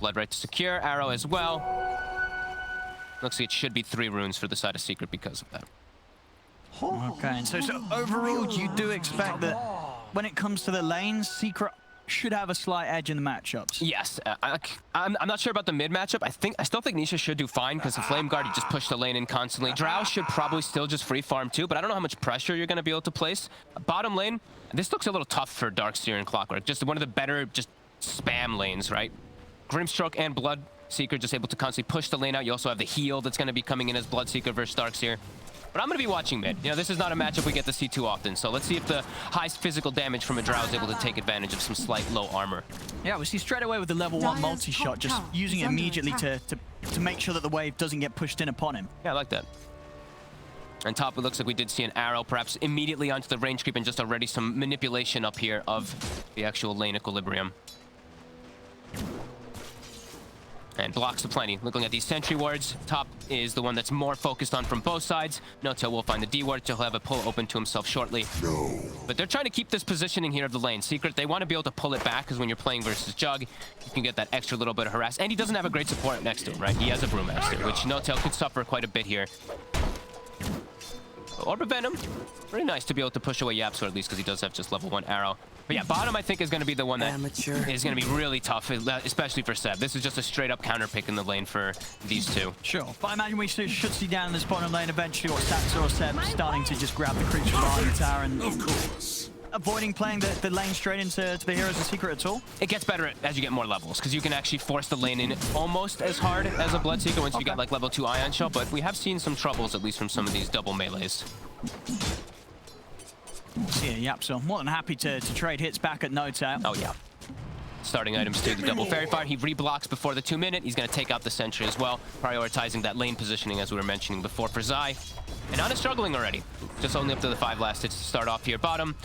Blood right to secure. Arrow as well. Looks like it should be 3 runes for the side of Secret because of that. Okay, and so overall, you do expect that when it comes to the lanes, Secret should have a slight edge in the matchups. Yes, I'm not sure about the mid matchup. I still think Nisha should do fine because the Flame Guard, you just push the lane in constantly. Drow should probably still just free farm too, but I don't know how much pressure you're going to be able to place. Bottom lane, this looks a little tough for Darkseer and Clockwork. Just one of the better just spam lanes, right? Grimstroke and Bloodseeker just able to constantly push the lane out. You also have the heal that's going to be coming in as Bloodseeker versus Darkseer. But I'm going to be watching mid. You know, this is not a matchup we get to see too often. So let's see if the highest physical damage from a Drow is able to take advantage of some slight low armor. Yeah, we see straight away with the level 1 multi-shot, just using it immediately to make sure that the wave doesn't get pushed in upon him. Yeah, I like that. On top, it looks like we did see an arrow, perhaps immediately onto the range creep, and just already some manipulation up here of the actual lane equilibrium. And blocks aplenty. Looking at these sentry wards, top is the one that's more focused on from both sides. Noto will find the D ward, so he'll have a pull open to himself shortly. No. But they're trying to keep this positioning here of the lane. Secret, they want to be able to pull it back, because when you're playing versus Jug, you can get that extra little bit of harass. And he doesn't have a great support next to him, right? He has a Brewmaster, which Noto could suffer quite a bit here. Orb of Venom, very nice to be able to push away Yapso at least, because he does have just level 1 arrow. But yeah, bottom I think is going to be the one that is going to be really tough, especially for Ceb. This is just a straight up counter pick in the lane for these two. Sure, but I imagine we should see down in this bottom lane eventually, or Saxor or Ceb starting to just grab the creeps behind the tower and avoiding playing the lane straight into the heroes of Secret at all. It gets better as you get more levels, because you can actually force the lane in almost as hard as a Bloodseeker once you get like level 2 Ion Shell, but we have seen some troubles at least from some of these double melees. Yeah, yep, so more than happy to trade hits back at Noto. Oh yeah. Starting items too, the double fairy fire. He reblocks before the 2-minute. He's going to take out the sentry as well, prioritizing that lane positioning as we were mentioning before for Zai. And Ana struggling already. Just only up to the 5 last hits to start off here. Bottom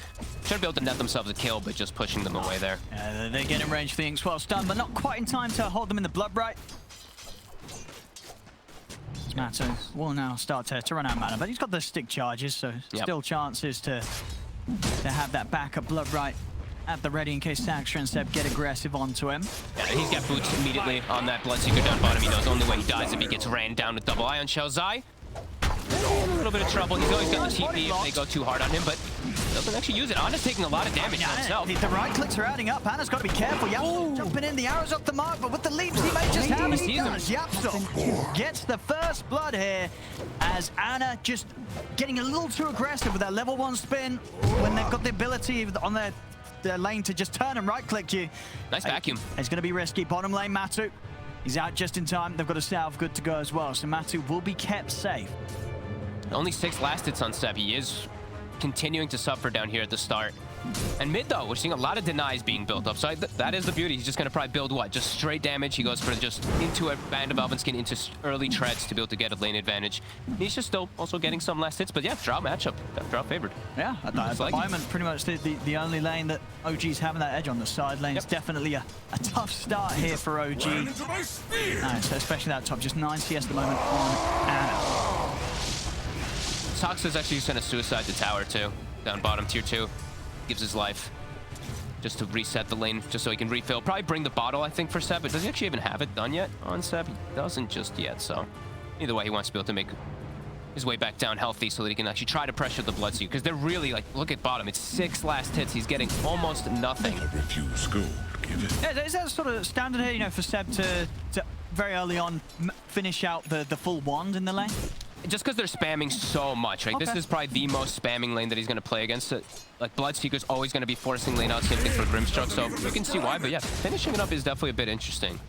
should be able to net themselves a kill, but just pushing them away there. They get in range for the Inks well stunned, but not quite in time to hold them in the blood bright. Mato will now start to run out of mana, but he's got the stick charges, so still chances to have that backup blood right at the ready in case Saxor and Ceb get aggressive onto him. Yeah, he's got boots immediately on that Bloodseeker down bottom. He knows the only way he dies if he gets ran down with double Ion Shell. Zai, a little bit of trouble. He's always got the TP if they go too hard on him, but doesn't actually use it. Ana's taking a lot of damage to himself. The right clicks are adding up. Ana's got to be careful. Yapso jumping in. The arrow's up the mark, but with the leaps he may just have it. He does. Yapso gets the first blood here as Ana just getting a little too aggressive with that level 1 spin when they've got the ability on their lane to just turn and right click you. Nice vacuum. It's going to be risky. Bottom lane, Matu. He's out just in time. They've got a salve good to go as well, so Matu will be kept safe. Only 6 last hits on Ceb. He is continuing to suffer down here at the start. And mid though, we're seeing a lot of denies being built up. So that is the beauty. He's just going to probably build what? Just straight damage. He goes for just into a Band of Elven Skin, into early treads to be able to get a lane advantage. Nisha's still also getting some last hits, but yeah, Drow matchup. Drow favored. Yeah, at the moment, pretty much the only lane that OG's having that edge on. The side lane is definitely a tough start here for OG. Nice, especially that top, just 9 CS at the moment on Ana. Toxa's actually just going to suicide the tower too. Down bottom, tier 2. Gives his life just to reset the lane, just so he can refill. Probably bring the bottle, I think, for Ceb. But does he actually even have it done yet on Ceb? He doesn't just yet, so either way, he wants to be able to make his way back down healthy so that he can actually try to pressure the Bloodseeker. Because they're really, like, look at bottom. It's 6 last hits. He's getting almost nothing. Yeah, is that sort of standard here, you know, for Ceb to very early on finish out the full wand in the lane? Just because they're spamming so much, right? Okay. This is probably the most spamming lane that he's going to play against. Like, Bloodseeker's always going to be forcing lane out, same thing for Grimstroke, so you can see why. But yeah, finishing it up is definitely a bit interesting.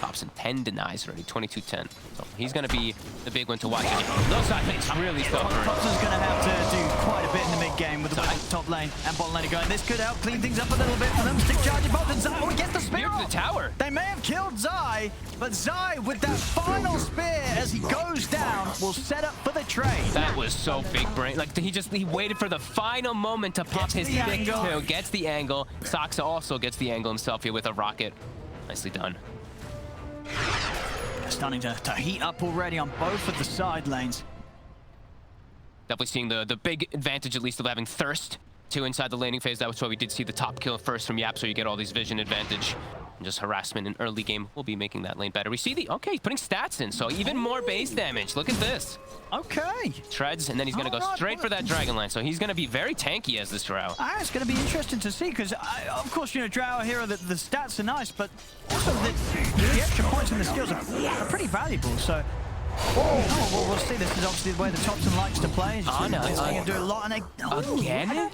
Topson 10 denies already, 22-10. So he's going to be the big one to watch. Those side lanes really suffering. Topson's going to have to do quite a bit in the mid game with the top lane and bottom lane going. This could help clean things up a little bit for them. Stick charging both, and Zai gets the spear off. The tower. They may have killed Zai, but Zai with that final spear as he goes down will set up for the trade. That was so big brain. Like he waited for the final moment to pop his stick too. Gets the angle. Saxa also gets the angle himself here with a rocket. Nicely done. Starting to heat up already on both of the side lanes. Definitely seeing the big advantage, at least, of having Thirst, too, inside the laning phase. That was why we did see the top kill first from Yap, so you get all these vision advantage. And just harassment in early game will be making that lane better. We see the... Okay, he's putting stats in, so even more base damage. Look at this. Okay. Treads, and then he's going to go straight for that Dragonlance. So he's going to be very tanky as this Drow. It's going to be interesting to see, because, of course, you know, Drow here, the stats are nice, but also the extra points and the skills are pretty valuable, so... we'll see. This is obviously the way that Topson likes to play. He can do a lot, and again?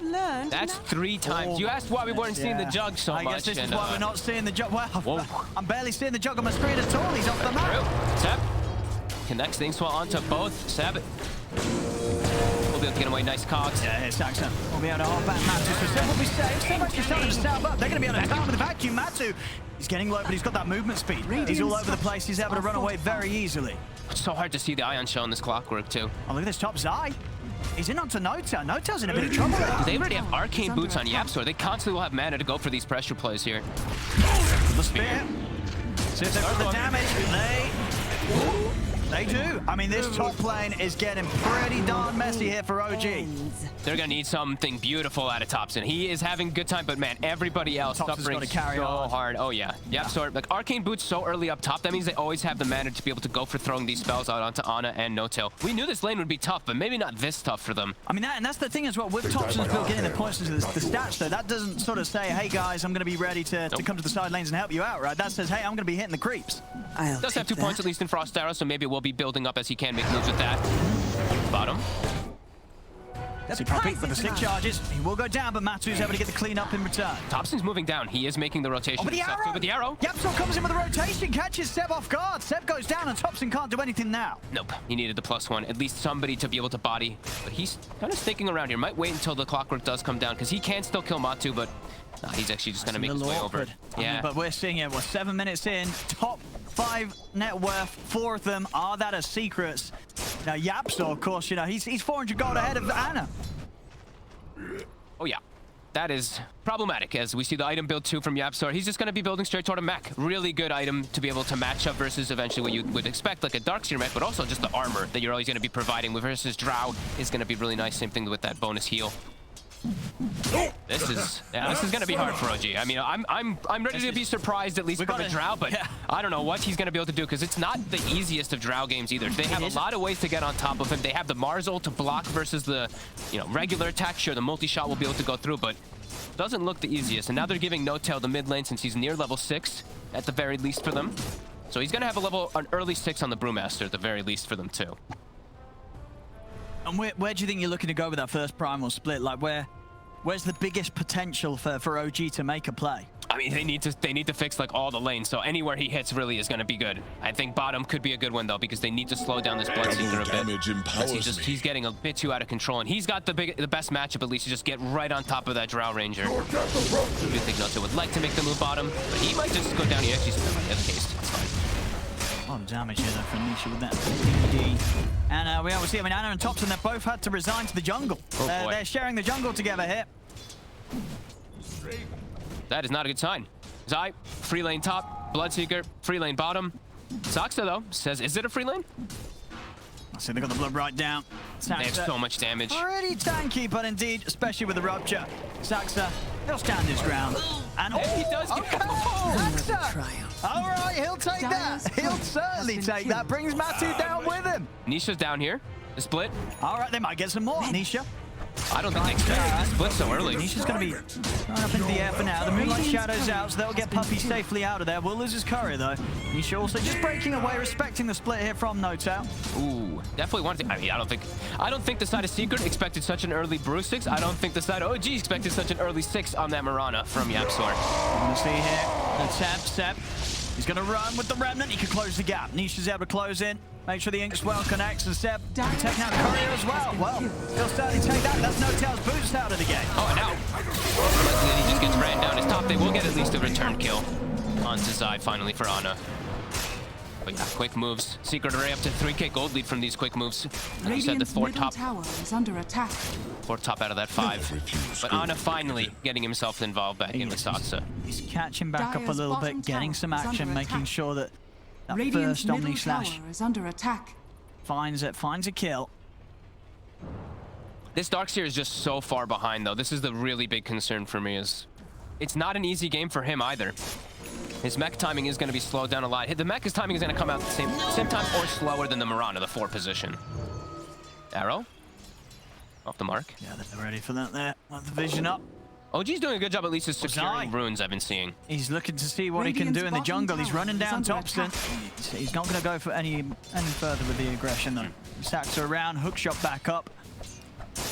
That's 3 times. You asked why we weren't seeing the jug so much. I guess this is why we're not seeing the jug. Well, I'm barely seeing the jug on my screen at all. He's off the map. Ceb connects things well onto both. Ceb will be able to get away. Nice cogs. Yeah, here's Saxon. We'll be able to hold back Matu. So Ceb will be safe. Ceb actually starting to stab up. They're going to be able to attack with the vacuum. Matu, he's getting low, but he's got that movement speed. He's all over the place. He's able to run away very easily. It's so hard to see the Ion show in this clockwork, too. Oh, look at this top Zai. He's in onto Notel. Notel's in a bit of trouble. They already have arcane boots on YapzOr. They constantly will have mana to go for these pressure plays here. The spear. See if they've got the damage. They do. I mean, this top lane is getting pretty darn messy here for OG. They're going to need something beautiful out of Topson. He is having a good time, but man, everybody else suffering so hard. Oh, yeah. YapzOr, like Arcane Boots so early up top, that means they always have the mana to be able to go for throwing these spells out onto Ana and Notail. We knew this lane would be tough, but maybe not this tough for them. I mean, and that's the thing as well. With Topson's build getting the points into the stats, though, that doesn't sort of say, hey, guys, I'm going to be ready to come to the side lanes and help you out, right? That says, hey, I'm going to be hitting the creeps. Does have 2 points at least in Frost Arrow, so maybe we'll be building up as he can make moves with that. Bottom. That's a peek with the 6 charges. He will go down, but Matu's able to get the clean up in return. Topson's moving down. He is making the rotation. With the arrow. YapzOr comes in with the rotation, catches Ceb off guard. Ceb goes down, and Topson can't do anything now. Nope. He needed the +1. At least somebody to be able to body. But he's kind of sticking around here. Might wait until the clockwork does come down, because he can still kill Matu, but he's actually just going to make his way over. Yeah. But we're seeing it. We're 7 minutes in. Top 5 net worth. 4 of them are that as secrets. Now, YapzOr, of course, you know, he's 400 gold ahead of Ana. Oh, yeah. That is problematic, as we see the item build 2 from YapzOr. He's just going to be building straight toward a mech. Really good item to be able to match up versus eventually what you would expect, like a Darkseer mech, but also just the armor that you're always going to be providing with versus Drow is going to be really nice. Same thing with that bonus heal. This is going to be hard for OG. I mean, I'm ready to be surprised at least from a Drow, but I don't know what he's going to be able to do, because it's not the easiest of Drow games either. They have a lot of ways to get on top of him. They have the Mars ult to block versus the, you know, regular attack. Sure, the multi-shot will be able to go through, but doesn't look the easiest. And now they're giving Notail the mid lane since he's near level 6 at the very least for them. So he's going to have an early 6 on the Brewmaster at the very least for them too. And where do you think you're looking to go with that first primal split? Like, where's the biggest potential for OG to make a play? I mean, they need to fix like all the lanes, so anywhere he hits really is going to be good. I think bottom could be a good one though, because they need to slow down this Bloodseeker a bit. He's getting a bit too out of control, and he's got the best matchup at least to just get right on top of that Drow Ranger. I do think Noto would like to make the move bottom, but he might just go down. He actually in the other case. It's fine. A lot of damage here though from Nisha with that DD. And we always see, I mean, Ana and Topson, they both had to resign to the jungle. They're sharing the jungle together here. That is not a good sign. Zai, free lane top, Bloodseeker, free lane bottom. Saxa, though, says, is it a free lane? I see they got the blood right down. Saxa, they have so much damage. Pretty tanky, but indeed, especially with the rupture. Saxa, he'll stand his ground. And he does get Saxa! All right, he'll take that. He'll certainly take that. Brings Matu down with him. Nisha's down here. The split. All right, they might get some more, Nisha. I don't think they expected the split so early. Nisha's going to be right up into the air for now. The Moonlight Shadow's out, so they'll get Puppy safely out of there. Will lose his courier, though. Nisha also just breaking away, respecting the split here from Notail. Ooh, definitely wanted to. I mean, I don't think the side of Secret expected such an early Brew 6. I don't think the side of OG expected such an early 6 on that Mirana from YapzOr. We're going to see here the Ceb. He's going to run with the Remnant. He can close the gap. Nisha's able to close in. Make sure the Ink Swell connects, and Ceb taking out Courier as well. Well, he'll certainly take that. That's Notail's boost out of the game. Oh, and now he just gets ran down his top. They will get at least a return kill on Zai finally for Ana. But yeah, quick moves. Secret Array up to 3k gold lead from these quick moves. Like you said, the 4 top. Tower is under attack. 4 top out of that 5. But Ana finally getting himself involved back in with Saxa. He's catching back up a little bit, getting some action, making sure that first Omni Slash is under attack. Finds a kill. This Darkseer is just so far behind though. This is the really big concern for me, is it's not an easy game for him either. His mech timing is going to be slowed down a lot. The mech's timing is going to come out at the same time or slower than the Mirana, the 4 position. Arrow. Off the mark. Yeah, they're ready for that there. Want the vision up. OG's doing a good job at least of securing runes I've been seeing. He's looking to see what he can do in the jungle. He's running down Topson. He's not going to go for any further with the aggression though. Stacks are around, hookshot back up.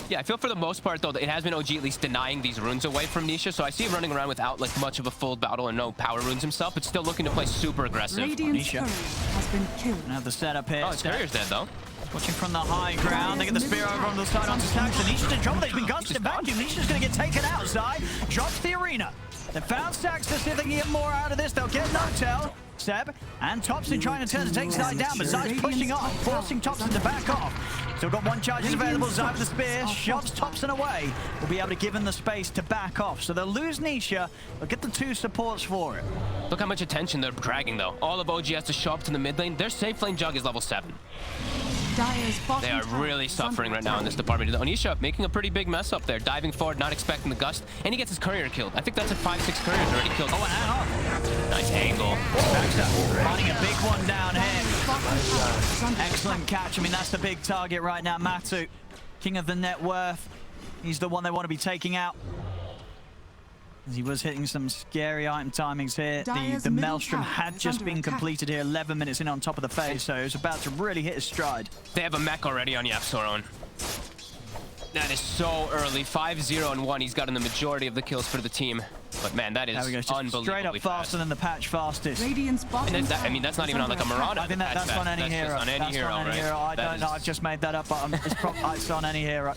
Yeah, I feel for the most part though that it has been OG at least denying these runes away from Nisha, so I see him running around without like much of a full battle and no power runes himself, but still looking to play super aggressive. Radiant's courier has been killed. Now the setup here. Oh, his courier's dead though. Watching from the high ground, they get the spear over on the side onto Stacks, and Nisha's in trouble. They've been gunsed in vacuum. Nisha's going to get taken outside, drops the arena. They found Stacks to see if they can get more out of this. They'll get No-Tell. Ceb and Topson trying to turn to take Zai down, but Zai's pushing off, forcing Topson to back off. Still got 1 charge available. Zai with the spear, shoves Topson away. Will be able to give him the space to back off. So they'll lose Nisha, they'll get the 2 supports for it. Look how much attention they're dragging though. All of OG has to show up to the mid lane. Their safe lane Jug is level 7. They are really suffering right now in this department. Onisha making a pretty big mess up there, diving forward, not expecting the gust, and he gets his courier killed. I think that's a 5-6 couriers already killed. Oh, and nice angle. Running a big one down here. Excellent catch. I mean, that's the big target right now. Matu, king of the net worth. He's the one they want to be taking out. He was hitting some scary item timings here. The Maelstrom had just been completed here 11 minutes in on top of the phase, so he was about to really hit his stride. They have a mech already on YapzOr. That is so early. 5-0 and 1. He's gotten the majority of the kills for the team. But man, that is unbelievably straight up faster than the patch fastest. And I mean, that's not even on like a Mirana. I think that's on any hero. That's on any hero, right? I don't know. I've just made that up, but it's on any hero.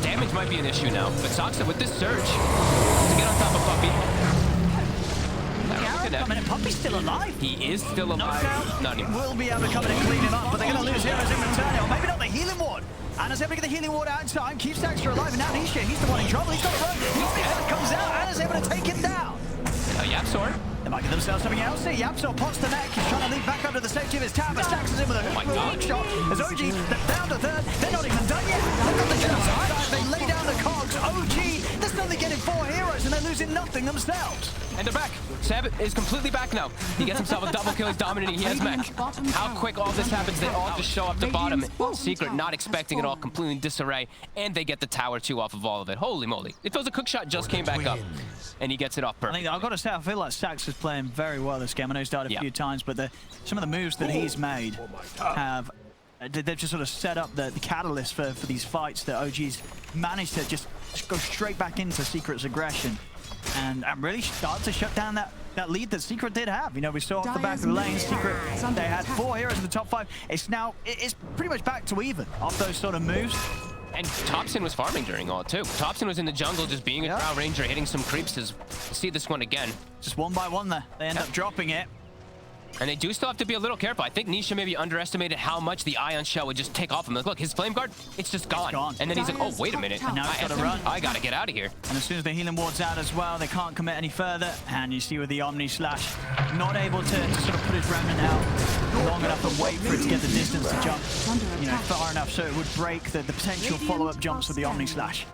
Damage might be an issue now, but Soxa with this surge to get on top of Puppy. Coming in. Puppy's still alive. He is still alive. Not anymore. Will be able to come in and clean him up, but they're going to lose heroes in return. Or maybe not the healing ward. Ana's able to get the healing ward out in time. Keeps Dexter alive, and now Nisha, he's the one in trouble. He's got to run. He comes out. Ana's able to take him down. YapzOr. They might get themselves something else here. YapzOr pots the neck. He's trying to lead back up to the safety of his tower. Stacks is in with a hook shot. As OG, they're down to 3rd. They're not even done yet. They've got the genocide. They lay down the cogs. OG, they're still only getting 4 heroes, and they're losing nothing themselves. And they're back. Ceb is completely back now. He gets himself a double kill. He's dominating. He has mech. How quick all this happens. They all just show up the bottom. Secret not expecting it all. Completely in disarray. And they get the tower 2 off of all of it. Holy moly. It feels a cook shot just came back up. And he gets it off perfect. I've got to say, I feel like Stacks is playing very well this game. I know he's died a few times, but some of the moves that he's made have... They've just sort of set up the catalyst for these fights that OG's managed to just go straight back into Secret's aggression. And really start to shut down that lead that Secret did have. You know, we saw off the back of the lane, Secret, they had 4 heroes in the top 5. It's pretty much back to even off those sort of moves. And Topson was farming during all too. Topson was in the jungle just being a Drow Ranger, hitting some creeps. See this one again. Just 1 by 1 there. They end up dropping it. And they do still have to be a little careful. I think Nisha maybe underestimated how much the Ion Shell would just take off him. Like, look, his Flame Guard, it's just gone. And then he's like, oh, wait a minute. And now he's got to run. I got to get out of here. And as soon as the healing ward's out as well, they can't commit any further. And you see with the Omni Slash, not able to sort of put his remnant out long enough and wait for it to get the distance to jump, you know, far enough so it would break the potential follow-up jumps of the Omni Slash.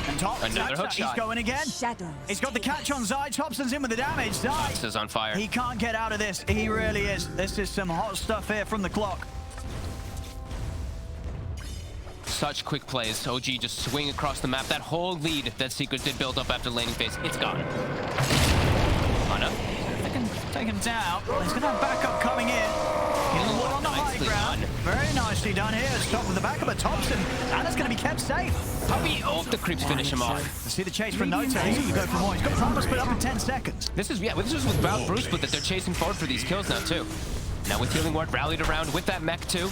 And another hook shot. He's going again. He's got the catch on Zai. Topson's in with the damage. Zai is on fire. He can't get out of this. He really is. This is some hot stuff here from the clock. Such quick plays. OG just swing across the map. That whole lead that Secret did build up after the laning phase, it's gone. Ana. They can take him down. He's going to have backup coming in. He's on the high ground. Very nicely done here. Stop with the backup of Topson. Ana's going to be kept safe. Puppy, the creeps finish him off. See the chase from No-Tell. He's going to go for more. He's got Promise split up in 10 seconds. This is with Val Bruce, but that they're chasing forward for these kills now too. Now with Healing Ward rallied around with that mech too.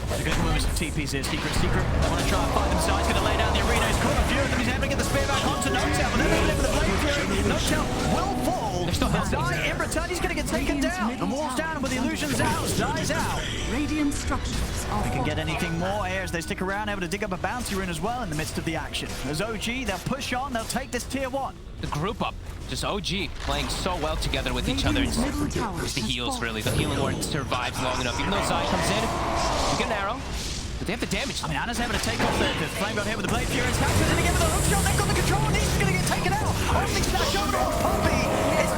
They're going to move some TPs here. Secret. They want to try and fight themselves. He's going to lay down the arena. He's caught a few of them. He's able to get the spear back onto No-Tell. But then they live with the Blade Fury. No-Tell will fall. They're still Zai in return. He's going to get taken down. The wall's down with the illusions out. Zai's out. Radiant structures are They can get anything more here as they stick around, able to dig up a bounty rune as well in the midst of the action. As OG, they'll push on. They'll take this tier 1. The group up. Just OG playing so well together with each other. It's the heals, really. The Healing Ward survives long enough. Even though Zai comes in, you get an arrow. But they have the damage. I mean, Ana's able to take off the Flame Guard here with the Blade Fury. Stacks in again with the hook shot. They've got the control. He's going to get taken out. Only Slash over on Puppy. It's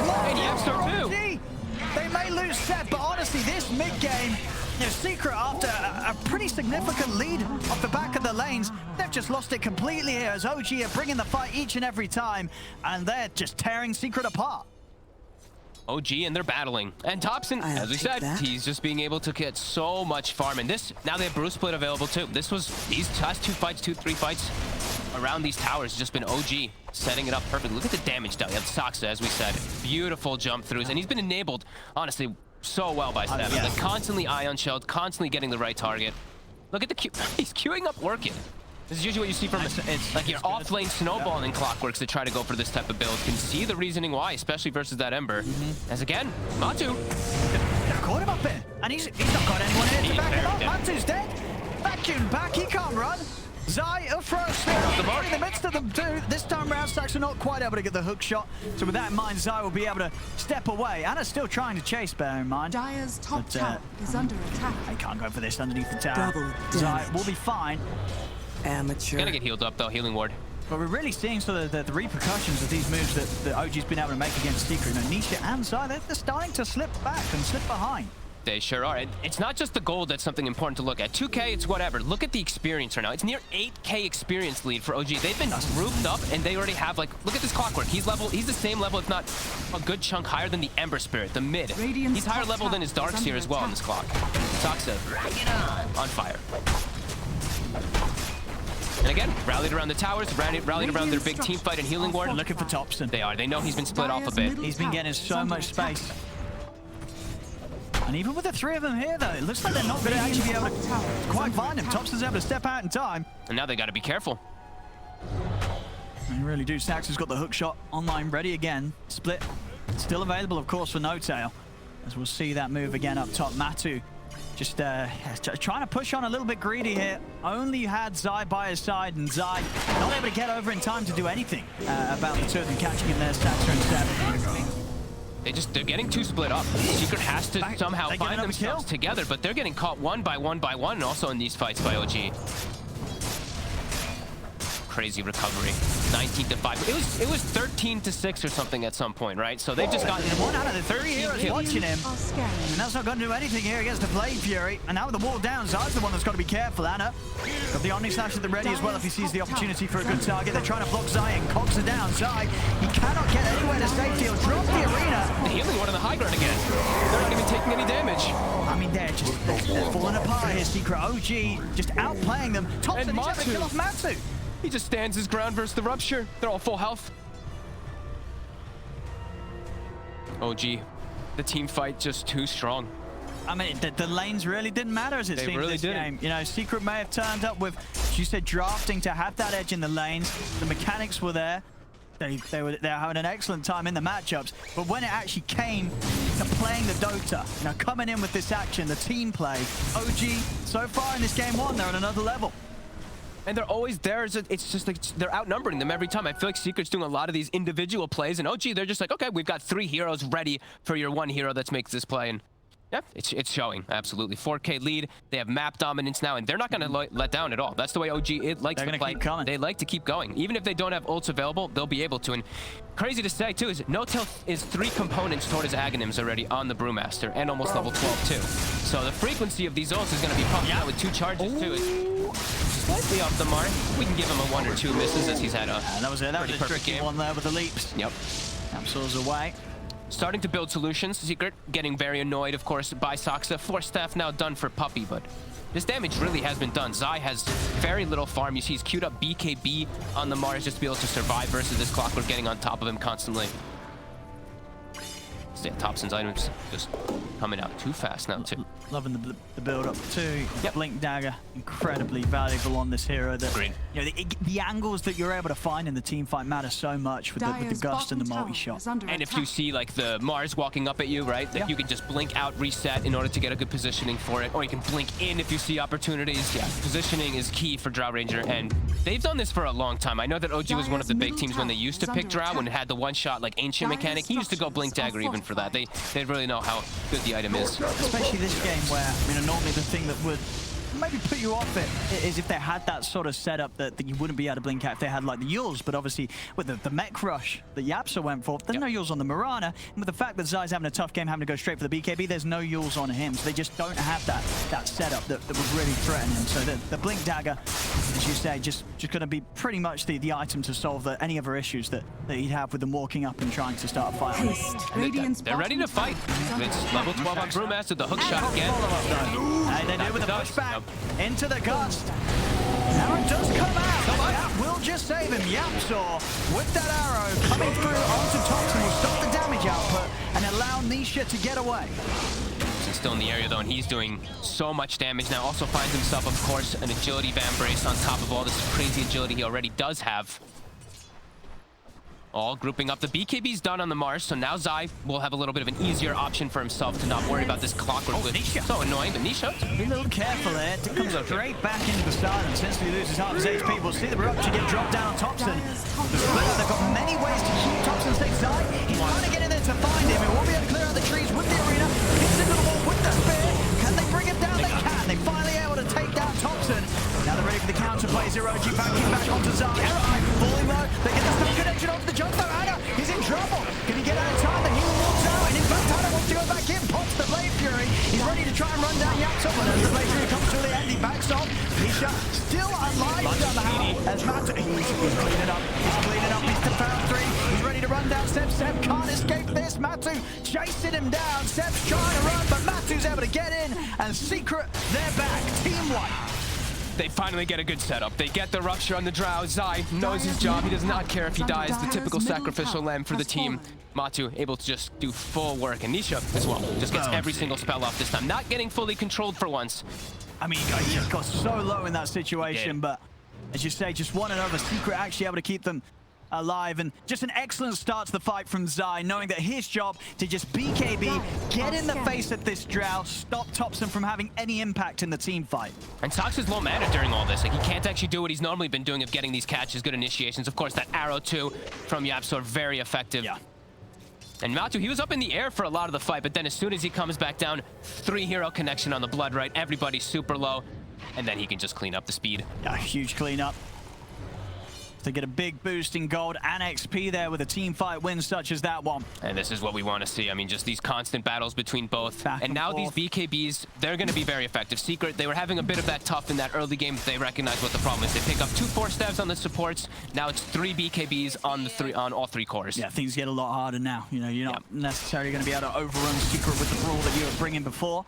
pretty significant lead off the back of the lanes. They've just lost it completely here as OG are bringing the fight each and every time, and they're just tearing Secret apart. OG and they're battling. And Topson, as we said, he's just being able to get so much farm. And this, now they have Brew Split available too. This was, these last three fights around these towers just been OG setting it up perfectly. Look at the damage down. You have Saksa, as we said. Beautiful jump throughs. And he's been enabled, honestly, so well by Ceb. Yeah. Like constantly ion shelled, constantly getting the right target. Look at the Q. He's queuing up working. This is usually what you see from like your off-lane snowballing clockworks that try to go for this type of build. Can see the reasoning why, especially versus that Ember. As again, Matu. They've caught him up here, and he's not got anyone here to back him up. Matu's dead. Vacuum back, he can't run. Zai, a throw spear in the midst of them too. This time round, Stacks are not quite able to get the hook shot. So with that in mind, Zai will be able to step away. Ana's still trying to chase, bear in mind. Dire's top tower is under attack. They can't go for this underneath the tower. Zai will be fine. Amateur. Gonna get healed up though, healing ward. But we're really seeing sort of the repercussions of these moves that OG's been able to make against Secret. You know, Nisha and Zai, they're starting to slip back and slip behind. They sure are. It's not just the gold that's something important to look at. 2K, it's whatever. Look at the experience right now. It's near 8K experience lead for OG. They've been grouped up and they already have, like, look at this clockwork. He's the same level, if not a good chunk higher than the Ember Spirit, the mid. He's higher level than his Darkseer as well on this clock. Saksa, on fire. And again, rallied around the towers, rallied around their big team fight and healing ward. Looking for Topson. They are. They know he's been split off a bit. He's been getting so much space. And even with the three of them here, though, it looks like they're not going to actually be able to quite find him. Topson's able to step out in time. And now they got to be careful. They really do. Sax has got the hook shot online ready again. Split still available, of course, for No Tail. As we'll see that move again up top. Matu just trying to push on a little bit greedy here. Only had Zai by his side, and Zai not able to get over in time to do anything about the two of them catching him there. Saxer and Ceb. They're getting too split up. Secret has to somehow find themselves together, but they're getting caught one by one, and also in these fights by OG. Crazy recovery. 19-5. It was 13-6 or something at some point, right? So they've just gotten one out of the 30 heroes watching him. And that's not going to do anything here against the Blade Fury. And now with the wall down, Zai's the one that's got to be careful. Ana got the Omni Slash at the ready as well if he sees the opportunity for a good target. They're trying to block Zai and cogs are down. Zai, he cannot get anywhere to safety. He'll drop the arena. The healing one on the high ground again. They're not even taking any damage. I mean, they're falling apart here. Secret OG just outplaying them. Topson, he's able to kill off Matu. He just stands his ground versus the Rupture. They're all full health. OG, the team fight just too strong. I mean, the lanes really didn't matter as it seemed really this didn't. game. You know, Secret may have turned up with, as you said, drafting to have that edge in the lanes. The mechanics were there. They were having an excellent time in the matchups. But when it actually came to playing the Dota, you know, coming in with this action, the team play, OG, so far in this game one, they're on another level. And they're always there. It's just like they're outnumbering them every time. I feel like Secret's doing a lot of these individual plays, and OG, they're just like, okay, we've got 3 heroes ready for your 1 hero that makes this play. And yeah, it's showing, absolutely. 4K lead. They have map dominance now, and they're not going to let down at all. That's the way OG likes to play. They like to keep going. Even if they don't have ults available, they'll be able to. And crazy to say, too, is No Tail is 3 components toward his Aghanims already on the Brewmaster, and almost level 12, too. So the frequency of these ults is going to be pumped out with 2 charges, too. It's slightly off the mark. We can give him a 1 or 2 misses as he's had a that was a tricky game. one there with the leaps. Yep. Absol's away. Starting to build solutions. Secret getting very annoyed, of course, by Saksa. 4 staff now done for Puppy, but this damage really has been done. Zai has very little farm. You see he's queued up BKB on the Mars just to be able to survive versus this Clockwork getting on top of him constantly. Yeah, Topson's items just coming out too fast now, too. Loving the build-up, too. Yep. Blink Dagger, incredibly valuable on this hero. That, Green. You know, the angles that you're able to find in the team fight matter so much with the gust and the multi-shot. And if you see, like, the Mars walking up at you, right, that you can just blink out, reset in order to get a good positioning for it. Or you can blink in if you see opportunities. Yeah, positioning is key for Drow Ranger, and they've done this for a long time. I know that OG was one of the big teams when they used to pick Drow, when it had the one-shot, like, ancient mechanic. He used to go Blink Dagger even for that. They really know how good the item is. Especially this game where, you know, normally the thing that would maybe put you off it is if they had that sort of setup that you wouldn't be able to blink at if they had like the Yules. But obviously with the mech rush that Yapsa went for, there's no Yules on the Mirana. And with the fact that Zai's having a tough game having to go straight for the BKB, there's no Yules on him. So they just don't have that setup that would really threaten him. So the blink dagger, as you say, just going to be pretty much the item to solve any other issues that he'd have with them walking up and trying to start a fight. They're ready to fight. It's level 12 on Brewmaster, the hook shot again. They do with the pushback into the gust. Arrow does come out. That will just save him. Yapsaw with that arrow coming through onto Topson will stop the damage output and allow Nisha to get away. He's still in the area though, and he's doing so much damage now. Also finds himself, of course, an agility Van Brace on top of all this crazy agility he already does have. All grouping up. The BKB's done on the Mars, so now Zai will have a little bit of an easier option for himself to not worry about this clockwork glitch. Nisha. So annoying, but Nisha. Be a little careful there. It comes straight back into the silence. Instantly loses half his HP. We'll see the Rupture get dropped down on Topson. The Splitter, they've got many ways to keep Topson safe. Zai, he's trying to get in there to find him. He won't be able to clear out the trees with the arena. Hits into the wall with the spear. Can they bring him down? They can. They finally able to take down Topson. Now they're ready for the counterplay. Zero G backing back onto Zai. Falling low. They get the stun connection onto the jump though. Ana, he's in trouble. Can he get out of time? The healer walks out. And in fact, Ana wants to go back in. Pops the Blade Fury. He's ready to try and run down Yapsa. But as the Blade Fury comes to the end, he backs off. Nisha still alive somehow. As Matu, he's cleaning up. He's cleaning up. He's to pound 3. He's ready to run down Ceb. Ceb can't escape this. Matu chasing him down. Ceb's trying to run, but Matu's able to get in. And Secret, they're back. Team wipe. They finally get a good setup. They get the Rupture on the Drow. Zai knows his job. He does not care if he dies. The typical sacrificial lamb for the team. Matu able to just do full work. And Nisha as well. Just gets every single spell off this time. Not getting fully controlled for once. I mean, he just got so low in that situation. But as you say, just one and over. Secret actually able to keep them alive, and just an excellent start to the fight from Zai, knowing that his job to just BKB, get in the face of this Drow, stop Topson from having any impact in the team fight. And Sox is low mana during all this. Like, he can't actually do what he's normally been doing of getting these catches, good initiations. Of course, that arrow too from Yapsa, very effective. Yeah. And Matu, he was up in the air for a lot of the fight, but then as soon as he comes back down, 3 hero connection on the Blood Right, everybody's super low, and then he can just clean up the speed. Yeah, huge cleanup. To get a big boost in gold and XP there with a team fight win such as that one. And this is what we want to see. I mean, just these constant battles between both. And now forth. these BKBs, they're going to be very effective. Secret, they were having a bit of that tough in that early game. They recognize what the problem is. They pick up 2 4-stabs on the supports. Now it's 3 BKBs on all 3 cores. Yeah, things get a lot harder now. You know, you're not necessarily going to be able to overrun Secret with the rule that you were bringing before.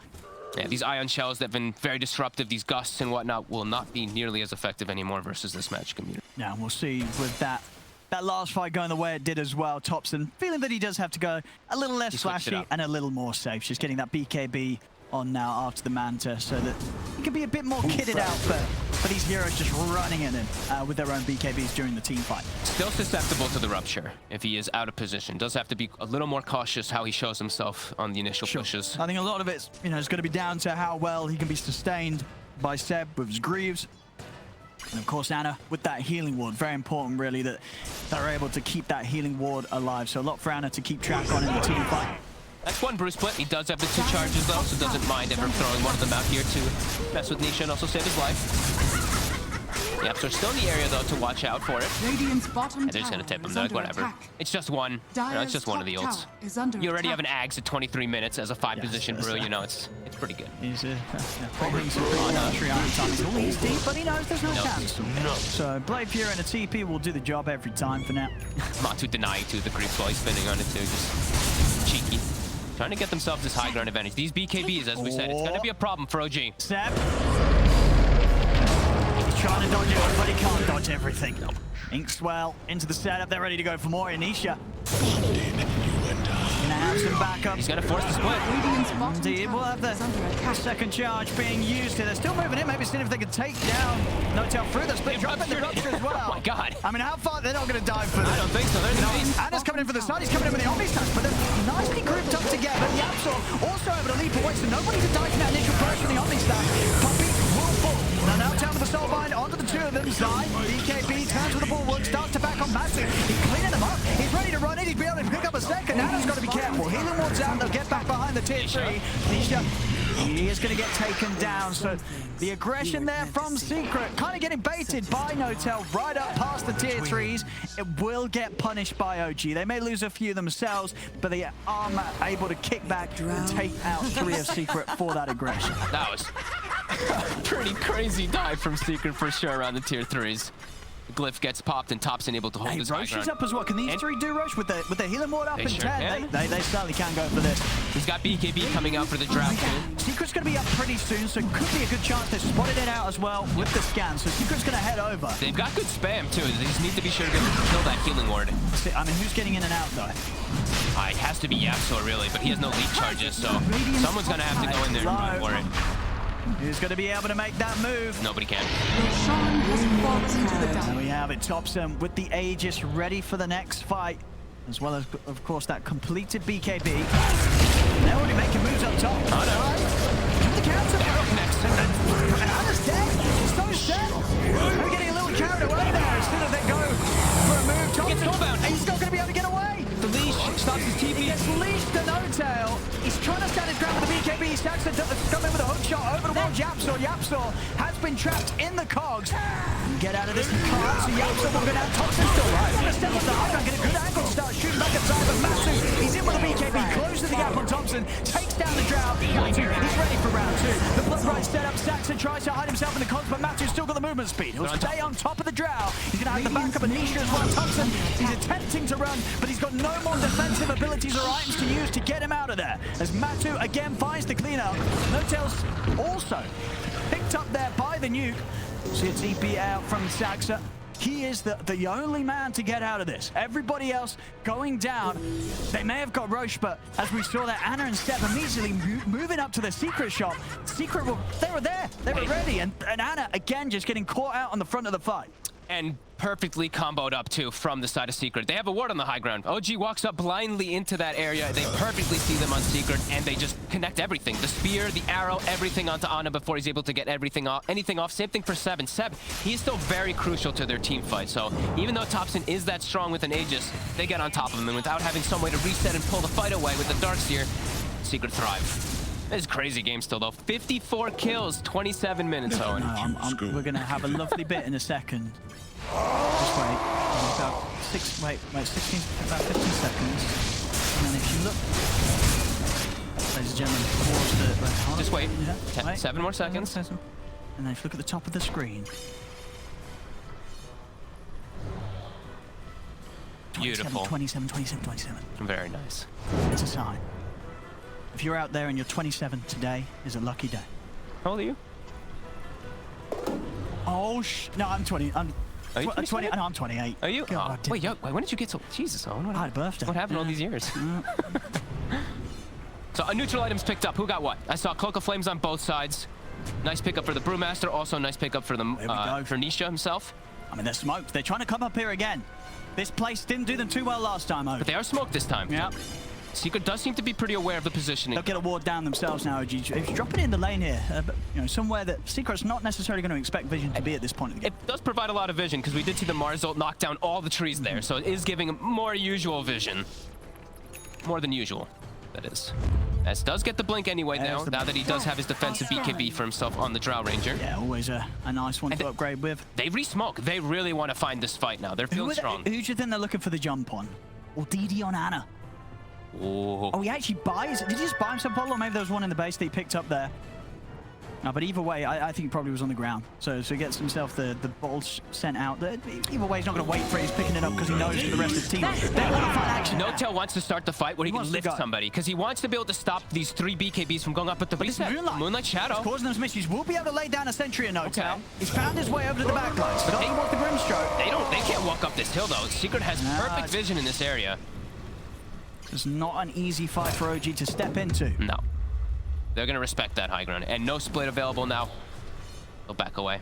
Yeah, these ion shells that have been very disruptive, these gusts and whatnot, will not be nearly as effective anymore versus this match community. Yeah, we'll see with that last fight going the way it did as well. Topson feeling that he does have to go a little less flashy and a little more safe. Just getting that BKB on now after the Manta so that he can be a bit more kitted out for these heroes just running in with their own BKBs during the team fight. Still susceptible to the Rupture if he is out of position. Does have to be a little more cautious how he shows himself on the initial pushes. I think a lot of it's, is going to be down to how well he can be sustained by Ceb with his Greaves. And of course, Ana with that healing ward. Very important, really, that they're able to keep that healing ward alive. So a lot for Ana to keep track on in the team fight. That's one Bruce split. He does have the 2 charges though, so doesn't mind ever throwing one of them out here to mess with Nisha and also save his life. Yep, so still in the area though to watch out for it. And they're just gonna tip him though, whatever. It's just one. It's just one of the ults. You already have an Ags at 23 minutes as a 5-position brew, it's pretty good. He's he's deep, but he knows there's no chance. No. So Blade Fury and a TP will do the job every time for now. Matu denying too, the creep while he's spinning on it too, just cheeky. Trying to get themselves this high ground advantage. These BKBs, as we said, it's going to be a problem for OG. Ceb. He's trying to dodge it, but he can't dodge everything. Nope. Inkswell into the setup. They're ready to go for more. Anisha. Gonna have some backup. He's going to force the split. Indeed, we'll have the second charge being used here. They're still moving in. Maybe seeing if they can take down No-Tail through the split. Dropping the Rupture as well. Oh my god. I mean, how far? They're not going to dive for this. I don't think so. They're in the base. Ana's coming in for the side. He's coming in with the Omni stance, but they're nicely grouped up together. Yapsa also able to leap away, so nobody to dive from that initial burst from the Omni stance. Puppey will fall. Now down with the Soulbind onto the 2 of them. Zai, BKB turns with the bulwark, starts to back on Matu. He's cleaning them up. He's ready to run in. He's be able to pick up a second. Ana's got to be careful. Healing wards out. They'll get back behind the tier 3. Nisha He is going to get taken down. So the aggression there from Secret, kind of getting baited by N0tail right up past the tier 3s. It will get punished by OG. They may lose a few themselves, but they are able to kick back and take out 3 of Secret for that aggression. That was a pretty crazy dive from Secret for sure around the tier 3s. Glyph gets popped and Topson able to hold his high Roche ground. is up as well. Can these 3 do Roche with the healing ward up They in sure 10? can. They certainly can go for this. He's got BKB coming out for the drought too. Secret's going to be up pretty soon, so it could be a good chance. They've spotted it out as well with the scan, so Secret's going to head over. They've got good spam too. They just need to be sure to kill that healing ward. I mean, who's getting in and out though? It has to be Yapso really, but he has no leap charges, so someone's going to have to go in there and run for it. Who's going to be able to make that move? Nobody can. Roshan has fallen into the There dark. we have it, Topson with the Aegis ready for the next fight, as well as, of course, that completed BKB. They're already making moves up top. Oh no. The counter. Next. Anna's dead. So dead. They're getting a little carried away there. Instead of they go for a move, Topson. Gets snowbound. He's not going to be able to get away. The leash stops his He TP. gets leashed to N0tail. He's trying to stand his ground with the BKB. Stacks to come in with a hook shot over the wall. Yapso has been trapped in the cogs. Get out of this. He can't. So Yapso will go down. Topson's still right. Trying to step up the high ground. Get a good angle. Start shooting back inside. But Matsu, he's in with the BKB. Closes the gap on Topson. Takes down the drought. Matsu, he's ready for round 2. The blood right set up. Saxon tries to hide himself in the cogs, but Matsu's still got the movement speed. He'll stay on top of the drought. He's going to have the backup of Nisha as well. Topson, he's attempting to run, but he's got no more defensive abilities or items to use to get him out of there. As Matsu again finds the cleanup. N0tail's also picked up there by the nuke. See a TP out from Saxa. He is the only man to get out of this. Everybody else going down. They may have got Roche, but as we saw that, Ana and Ceb immediately moving up to the Secret shop. Secret, they were there. They were ready. And Ana, again, just getting caught out on the front of the fight. And perfectly comboed up too from the side of Secret. They have a ward on the high ground. OG walks up blindly into that area. They perfectly see them on Secret, and they just connect everything. The spear, the arrow, everything onto Ana before he's able to get anything off. Same thing for Ceb. And Ceb, he's still very crucial to their team fight. So even though Topson is that strong with an Aegis, they get on top of him. And without having some way to reset and pull the fight away with the Darkseer, Secret thrive. This is a crazy game still though. 54 kills, 27 minutes, Owen. No, we're going to have a lovely bit in a second. Just wait. About 16, about 15 seconds. And then if you look, ladies and gentlemen, pause the... Just wait. Yeah, wait. 7 more seconds. And then if you look at the top of the screen. Beautiful. 27, 27, 27. Very nice. It's a sign. If you're out there and you're 27 today, is a lucky day. How old are you? Oh, no, I'm 20. Are you 20? No, I'm 28. Are you? God, Oh, wait, when did you get so... Jesus, Owen. I had a birthday. What happened all these years? So, neutral items picked up. Who got what? I saw Cloak of Flames on both sides. Nice pickup for the Brewmaster. Also, nice pickup for the for Nisha himself. I mean, they're smoked. They're trying to come up here again. This place didn't do them too well last time, But they are smoked this time. Yeah. Secret does seem to be pretty aware of the positioning. They'll get a ward down themselves now, OG. If you drop it in the lane here, but, you know, somewhere that Secret's not necessarily going to expect Vision to be at this point of the game. It does provide a lot of vision, because we did see the Mars ult knock down all the trees there, so it is giving him more usual vision. More than usual, that is. As does get the blink anyway now that he does have his defensive BKB for himself on the Drow Ranger. Yeah, always a nice one to upgrade with. They re-smoke. They really want to find this fight now. They're feeling strong. Who do you think they're looking for the jump on? Or DD on Ana? Oh, he actually buys... Did he just buy himself a bottle? Or maybe there was one in the base that he picked up there. No, but either way, I think he probably was on the ground. So he gets himself the balls sent out. Either way, he's not going to wait for it. He's picking it up because he knows for the rest of the team. They want to find action. N0tail wants to start the fight where he can lift somebody, because he wants to be able to stop these 3 BKBs from going up with the reset. Moonlight Shadow. It's causing those misses. We'll be able to lay down a sentry in N0tail. He's found his way over to the backlines. But he wants the Grimstroke. They can't walk up this hill though. Secret has perfect vision in this area. It's not an easy fight for OG to step into. No. They're going to respect that high ground. And no split available now. They'll back away.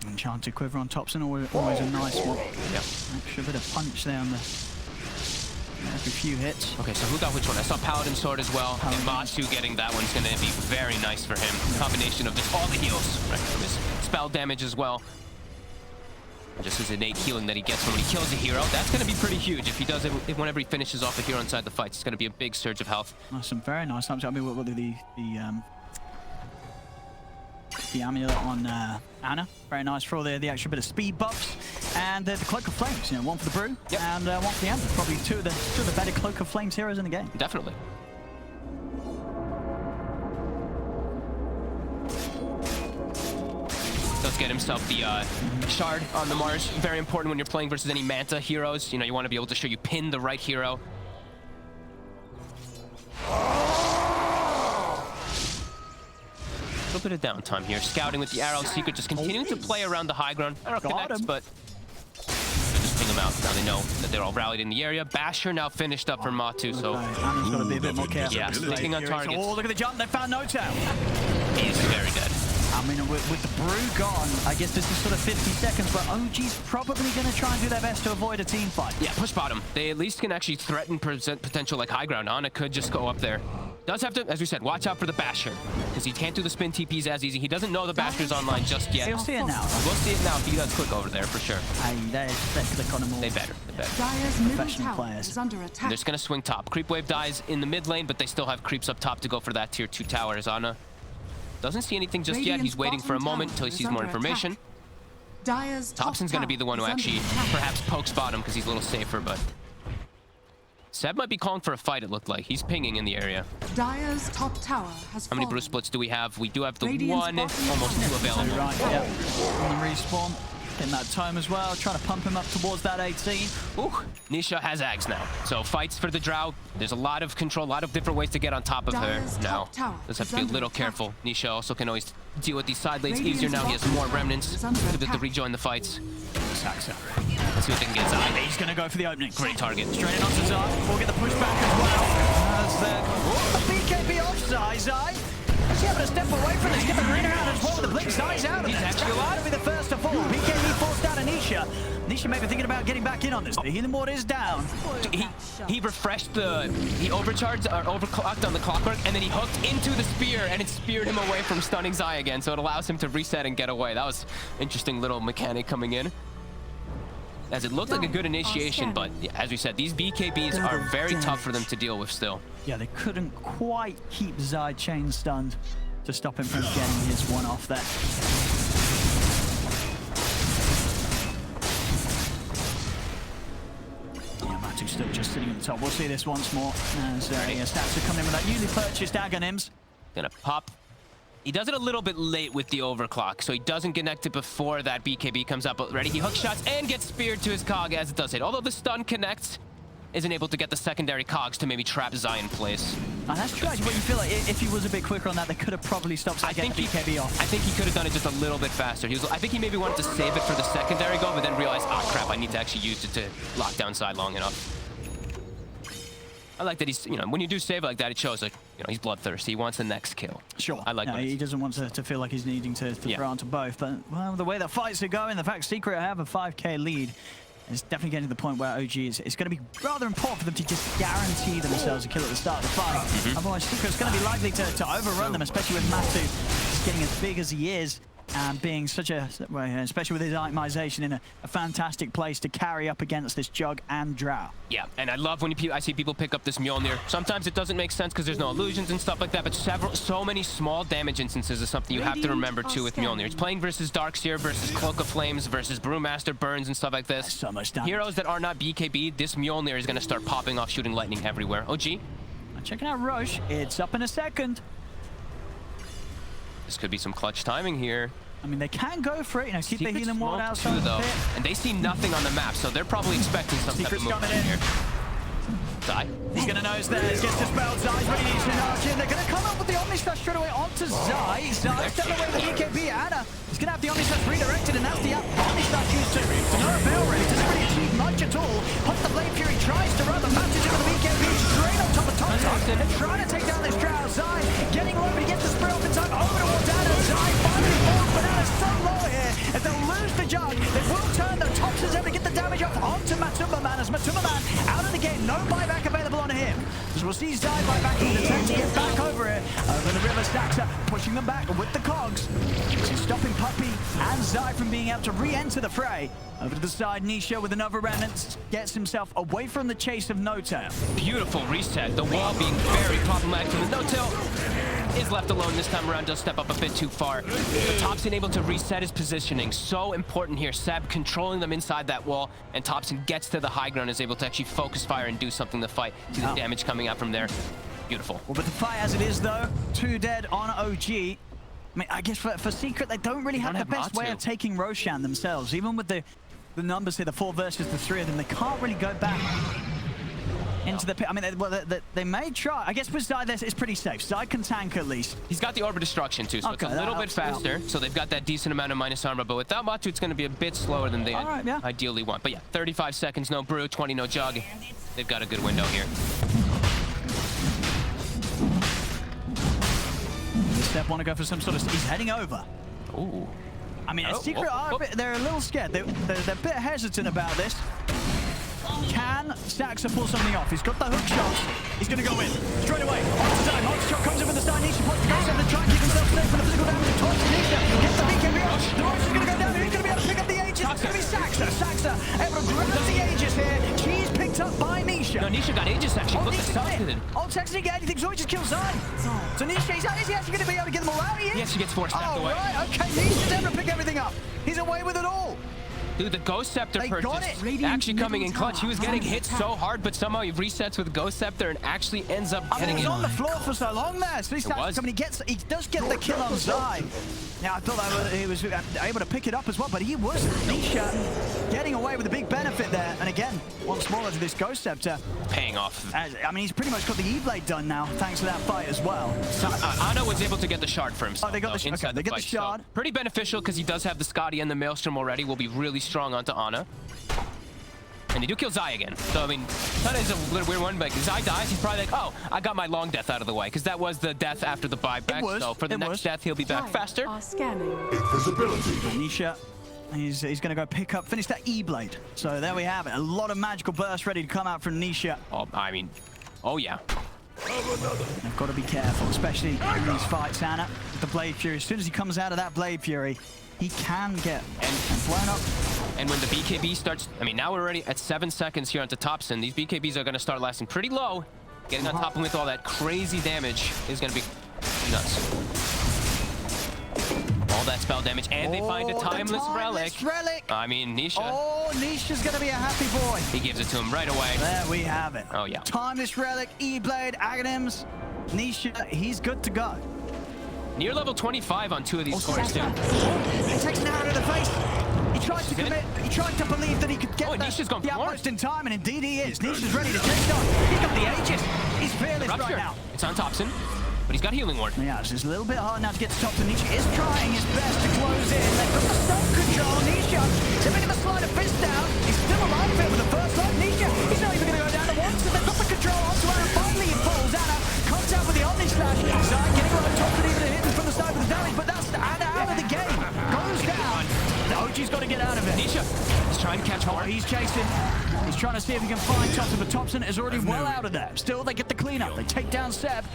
Enchanted Quiver on Topson, always a nice one. Yep. Extra bit of punch there on the... Every few hits. Okay, so who got which one? I saw Paladin Sword as well. And Matsu getting that one's going to be very nice for him. Combination of just all the heals, right, from his spell damage as well. Just his innate healing that he gets when he kills a hero. That's going to be pretty huge if he does it. Whenever he finishes off a hero inside the fights, it's going to be a big surge of health. Some very nice times. I mean, what the amulet on Ana, very nice for all the extra bit of speed buffs, and the Cloak of Flames. You know, one for the Brew and one for the Ember. Probably two of the better Cloak of Flames heroes in the game. Definitely. Does get himself the shard on the Mars. Very important when you're playing versus any Manta heroes. You know, you want to be able to show you pin the right hero. A little bit of downtime here. Scouting with the arrow. Secret just continuing to play around the high ground. Arrow connects, but just ping them out. Now they know that they're all rallied in the area. Basher now finished up for Matu, so Ana's got to be a bit more careful. yeah, sticking on targets. Oh, look at the jump. They found No Tail. He's very good. I mean, with the Brew gone, I guess this is sort of 50 seconds, but OG's probably going to try and do their best to avoid a team fight. Yeah, push bottom. They at least can actually threaten potential like high ground. Ana could just go up there. Does have to, as we said, watch out for the Basher, because he can't do the spin TPs as easy. He doesn't know the Basher's online just yet. He'll see it now. We'll see it now if he does click over there for sure. They click on him all. They better. Dire's middle Professional tower players. is under They're attack. just going to swing top. Creep wave dies in the mid lane, but they still have creeps up top to go for that tier 2 tower. As Ana doesn't see anything just yet. He's waiting for a moment until he sees more information. Dire's Topson's going to be the one who actually perhaps pokes bottom because he's a little safer, but Ceb might be calling for a fight, it looked like. He's pinging in the area. Dire's top tower has How many fallen. Bruce splits do we have? We do have the Radiant's one, bottom almost two tower. available. Right, yeah. On the respawn. Getting that time as well, trying to pump him up towards that 18. Ooh, Nisha has Ags now. So fights for the Drow. There's a lot of control, a lot of different ways to get on top of her Dire's now. top tower Let's have is to be a under little attack. careful. Nisha also can always deal with these side lanes Radiant's easier now. He has more bottom remnants is under to attack. rejoin the fights. Saxa. Let's see what they can get. Zai. He's going to go for the opening. Great target. Straight in onto Zai. We'll get the pushback as well. As the BKB off Zai. Is he having to step away from this? Get the arena out as well with the blink. Zai's out of He's there. actually alive. He'll be the first to fall. BKB forced out Anisha. Anisha may be thinking about getting back in on this. The healing ward is down. He refreshed he overcharged or overclocked on the clockwork, and then he hooked into the spear, and it speared him away from stunning Zai again, so it allows him to reset and get away. That was interesting little mechanic coming in. As it looked like a good initiation, but yeah, as we said, these BKBs are very tough for them to deal with still. Yeah, they couldn't quite keep Zai chain stunned to stop him from getting his one off there. Yeah, Matu's still just sitting at the top. We'll see this once more as stats are coming in with that newly purchased Aghanims. Gonna pop. He does it a little bit late with the overclock, so he doesn't connect it before that BKB comes up. But ready, he hook shots and gets speared to his cog as it does hit. Although the stun connects, isn't able to get the secondary cogs to maybe trap Zai in place. And that's true, but you feel like if he was a bit quicker on that, they could have probably stopped getting the BKB off. I think he could have done it just a little bit faster. I think he maybe wanted to save it for the secondary go, but then realized, oh crap, I need to actually use it to lock down side long enough. I like that he's, when you do save it like that, it shows like, he's bloodthirsty. He wants the next kill. Sure. I like that. He doesn't want to feel like he's needing to throw onto both. But, well, the way the fights are going, the fact Secret have a 5k lead, it's definitely getting to the point where OG it's going to be rather important for them to just guarantee themselves a kill at the start of the fight. Otherwise, Secret's going to be likely to overrun them, especially with Matu just getting as big as he is. And being such a, well, especially with his itemization in a fantastic place to carry up against this Jug and Drow. Yeah, and I love when I see people pick up this Mjolnir. Sometimes it doesn't make sense because there's no illusions and stuff like that, but so many small damage instances is something you have to remember too with Mjolnir. It's playing versus Darkseer, versus Cloak of Flames, versus Brewmaster Burns and stuff like this. So much damage. Heroes that are not BKB, this Mjolnir is going to start popping off, shooting lightning everywhere. OG? Checking out Roche. It's up in a second. This could be some clutch timing here. I mean, they can go for it, keep the healing ward Secret's outside too, though, the pit. and they see nothing on the map, so they're probably expecting some type of Secret's movement coming in. here. Zai. He's going to nose there, gets dispelled. Zai's ready to charge in. They're going to come up with the Omni Slash straight away onto Zai. Zai stepping away the BKB. Ana, he's going to have the Omni Slash redirected, and that's the Omni Slash used to no avail really. Doesn't really achieve much at all. Hunt the Blade Fury tries to run the matches into the BKB straight on top of Topson. And trying to take down this Drow. Zai getting low, but he gets the spray off in time over towards Ana. Zai finally falls, but Ana's so low here. If they'll lose the Jug, they will turn the Topson's able to get the damage off onto Matumba Man as Matumba Man out of the game. No buyback available on him. As we'll see Zai right back in the attempt to get back over here. Over the river, Saxa pushing them back with the cogs. She's stopping Puppey and Zai from being able to re-enter the fray. Over to the side, Nisha with another remnant gets himself away from the chase of No-Tail. Beautiful reset. The wall being very problematic for the No-Tail. Is left alone this time around, does step up a bit too far. But Topson able to reset his positioning. So important here. Ceb controlling them inside that wall, and Topson gets to the high ground, is able to actually focus fire and do something to fight. See the damage coming out from there. Beautiful. Well, but the fight as it is, though, 2 dead on OG. I mean, I guess for Secret, they don't really have the best way of taking Roshan themselves. Even with the numbers here, the 4 versus the 3 of them, they can't really go back into the pit. I mean, they may try. I guess with Zai, it's pretty safe. Zai can tank at least. He's got the Orb of Destruction too, so it's a little bit faster. So they've got that decent amount of minus armor, but without Matu, it's going to be a bit slower than they ideally want. But yeah, 35 seconds, no brew, 20, no jug. They've got a good window here. Ceb want to go for some sort of... He's heading over. Ooh. I mean, Secret are a bit, they're a little scared. They're a bit hesitant about this. Can Saxa pull something off? He's got the hook shots. He's going to go in straight away. Onto Zai. Monster shot comes in with the side. Nisha points to go to try and keep himself safe from the physical damage. Towards Nisha. Gets the BKB off. The Roach is going to go down. Who's going to be able to pick up the Aegis? It's going to be Saxa. Saxa able to grab the Aegis here. She's picked up by Nisha. No, Nisha got Aegis actually. Look at the Oh, Saxa didn't get anything, so he just kills Zai. So Nisha, is he actually going to be able to get them all out? He is? Yes, she gets forced back away. Right, okay. Nisha's able to pick everything up. He's away with it all. Dude, the Ghost Scepter purchase actually coming in clutch. He was getting hit so hard, but somehow he resets with Ghost Scepter and actually ends up getting it. He was on the floor for so long there. So he does get the kill on Zai. Now, I thought he was able to pick it up as well, but he was Nisha getting away with a big benefit there. And again, once more to this Ghost Scepter. Paying off. I mean, he's pretty much got the E-Blade done now, thanks to that fight as well. So, Ana was able to get the shard for himself. Oh, they got the shard. They get the shard. So, pretty beneficial because he does have the Scotty and the Maelstrom already. Will be really strong onto Ana. And they do kill Zai again. So, I mean, that is a little weird one, but if Zai dies, he's probably like, oh, I got my long death out of the way, because that was the death after the buyback. So for the next death, he'll be back faster. Invisibility. Nisha, he's going to go finish that E-Blade. So there we have it. A lot of magical bursts ready to come out from Nisha. Oh, I mean, oh yeah. They've got to be careful, especially in these fights, Ana. With the Blade Fury, as soon as he comes out of that Blade Fury, he can get blown up. And when the BKB starts, I mean, now we're already at 7 seconds here onto Topson. These BKBs are going to start lasting pretty low. Getting on top of him with all that crazy damage is going to be nuts. All that spell damage, and they find a timeless relic. I mean, Nisha. Oh, Nisha's going to be a happy boy. He gives it to him right away. There we have it. Oh, yeah. Timeless relic, E-Blade, Aghanims. Nisha, he's good to go. Near level 25 on 2 of these scores, too. He takes an arrow to the face. He tried to commit. He tried to believe that he could get the outpost in time, and indeed he is. Nisha's ready to take on. He's got the Aegis. He's fearless right now. It's on Topson, but he's got healing ward. Yeah, it's just a little bit hard now to get to Topson. Nisha is trying his best to close in. They've got the stun control. Nisha, they're making the slide of fist down. He's still alive here with the first line. Nisha, he's not even going to go down to once. So they've got the control onto Ana. Finally, he falls. Ana comes out with the Omni Slash. Zai getting right on Topson, even hitting from the side with the damage, but that's Ana out of the game. Goes down. OG's got to get out of it. Nisha, he's trying to catch more. He's chasing. He's trying to see if he can find Topson, but Topson is already well out of there. Still, they get the cleanup. They take down Ceb.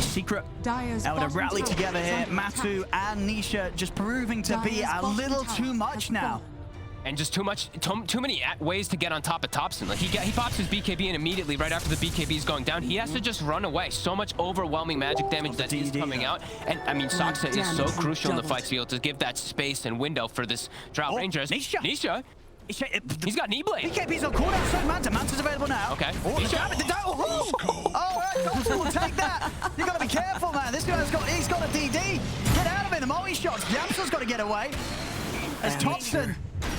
Secret able to rally together here. Matu and Nisha just proving to be a little too much now. And just too many ways to get on top of Topson. Like he pops his BKB in immediately right after the BKB is going down. He has to just run away. So much overwhelming magic damage that is coming out. And I mean, Saxa is so crucial in the fight to be able to give that space and window for this Drow Ranger. Nisha. He's got an E-Blade. BKB's on cooldown, so Manta's available now. Okay. Oh, right, Topson will take that. You got to be careful, man. This guy's got a DD. Get out of it. The Moe shots. Yamson's got to get away. As Topson,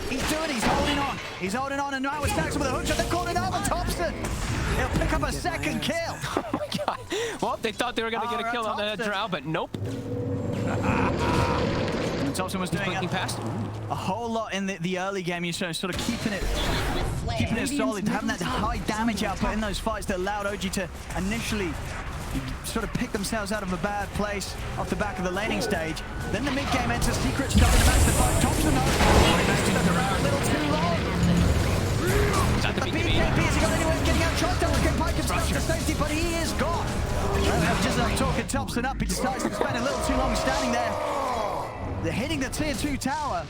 he's holding on. He's holding on, and now it's Saxa with a hook shot. They're calling over Topson. He'll pick up a second kill. Oh my god. Well, they thought they were going to get a kill on the Drow, but nope. Topson was doing a whole lot in the early game. You sort of keeping it solid, having that high damage output in those fights that allowed OG to initially sort of pick themselves out of a bad place off the back of the laning stage. Then the mid-game enters Secret, starting to match the fight. Topson stuck around a little too long. Is that the BKB? Has he got anywhere getting out? Tries to get Pike himself. stop talking Topson up. He decides to spend a little too long standing there. They're hitting the tier 2 tower.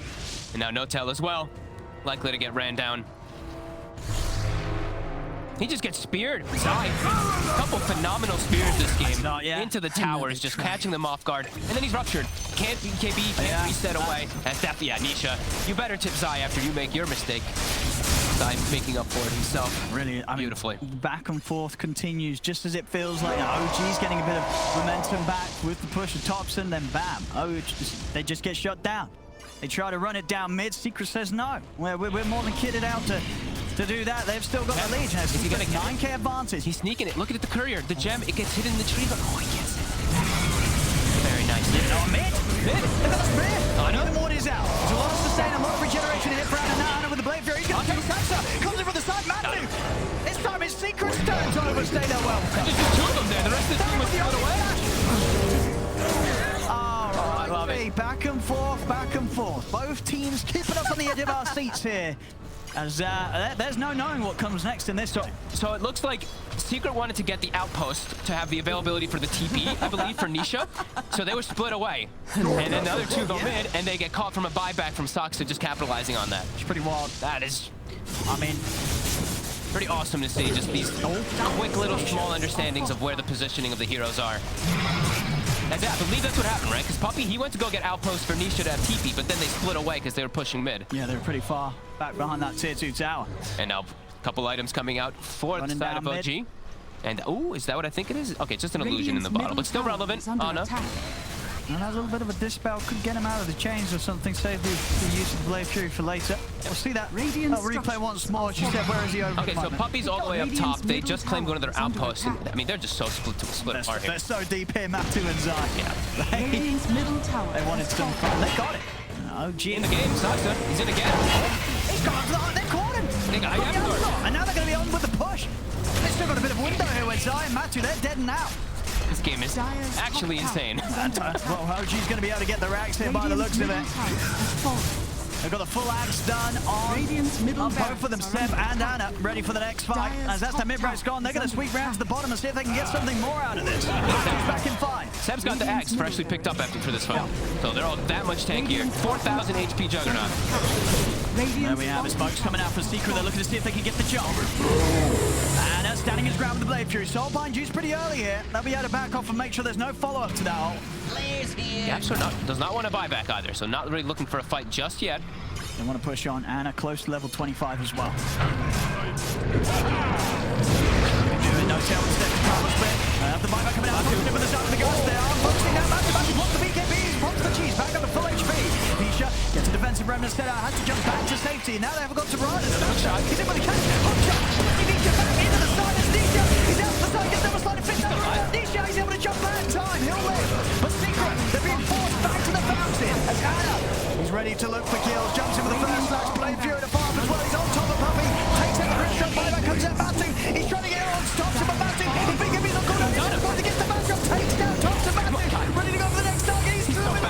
And now No-Tail as well. Likely to get ran down. He just gets speared. Zai, a couple phenomenal spears this game. Into the towers, just catching them off guard. And then he's ruptured. Can't BKB, can't reset away. That's definitely, Nisha. You better tip Zai after you make your mistake. Zai making up for it himself. Really, beautifully. Back and forth continues just as it feels like OG's getting a bit of momentum back with the push of Topson, then bam. They just get shut down. They try to run it down mid. Secret says no. We're more than kitted out to do that. They've still got the lead. Is he getting 9k advantage? He's sneaking it. Look at the courier. The gem, it gets hit in the tree, but oh, he gets it. Very nice. Mid. Look at the spear. I know. The ward is out. There's a lot of sustain, a lot of regeneration in it for Og.Ana with the Blade Fury. He's going to take Sansa. Comes in from the side. Manu. This time it's Secret's turn to overstay their welcome. Just two of them there. The rest of the team was split away. Love it. Back and forth. Both teams keeping us on the edge of our seats here. As there's no knowing what comes next in this time. So it looks like Secret wanted to get the outpost to have the availability for the TP, I believe, for Nisha. So they were split away. And then the other two go mid, and they get caught from a buyback from Soxa, just capitalizing on that. It's pretty wild. That is, I mean, pretty awesome to see just these quick little small understandings of where the positioning of the heroes are. I believe that's what happened, right? Because Puppey, he went to go get outposts for Nisha to have TP, but then they split away because they were pushing mid. Yeah, they were pretty far back behind that tier 2 tower. And now a couple items coming out for the side of OG. Mid. And, is that what I think it is? Okay, it's just an illusion in the bottle, but still relevant. Ana. And that little bit of a dispel could get him out of the chains or something, save the use of the Blade Fury for later. We'll see that replay once more. She said, where is he over? Okay, so Puppey's all the way up top. They just claimed one of their outposts. And, I mean, they're just so split apart here. They're so deep here, Matu and Zai. Yeah. They wanted some fun. They got it. OG in the game. Soxa, he's in again. He's gone for the heart. They caught him. And now they're going to be on with the push. They've still got a bit of window here with Zai and Matu. They're dead now. This game is actually insane. Well, OG's going to be able to get the racks here by the looks of it. They've got the full axe done on both of them, Ceb and Ana, ready for the next fight. As that's the mid-range gone, they're going to sweep round to the bottom and see if they can get something more out of this. He's back in fight. Ceb's got the axe freshly picked up after for this fight. So they're all that much tankier. 4,000 HP Juggernaut. There we have it. Smoke's coming out for Secret. They're looking to see if they can get the job. Ana standing his ground with the Blade Fury. Soulbind juice pretty early here. They'll be able to back off and make sure there's no follow-up to that ult. Gaps does not want to buy back either, so not really looking for a fight just yet. They want to push on Ana close to level 25 as well. No-Tail instead of Carlos Spit. The buyback coming out. With the side of the guys there. Focusing now. Matu blocks the BKBs. Blocks the cheese. Back up to full HP. Nisha gets a defensive remnant set out. Has to jump back to safety. Now they haven't got to run. He's in with a catch. Hot shot. Nisha back into the side. It's Nisha. He's out to the side. Gets double slide and fits out. Nisha, he's able to jump back in time. He'll live. But Secret, they're being forced back to the fountain. As Ana, he's ready to look for kills. Jumps in with the first slash. Blade Fury to farm as well. He's on top of Puppey. Takes out the grip shot. Buyback comes out. Matu. He's trying to get on. Stops him. But Matu. His BKB's not good. He's trying to get the back up. Takes down Topson. Matu. Ready to go for the next target. He's through it.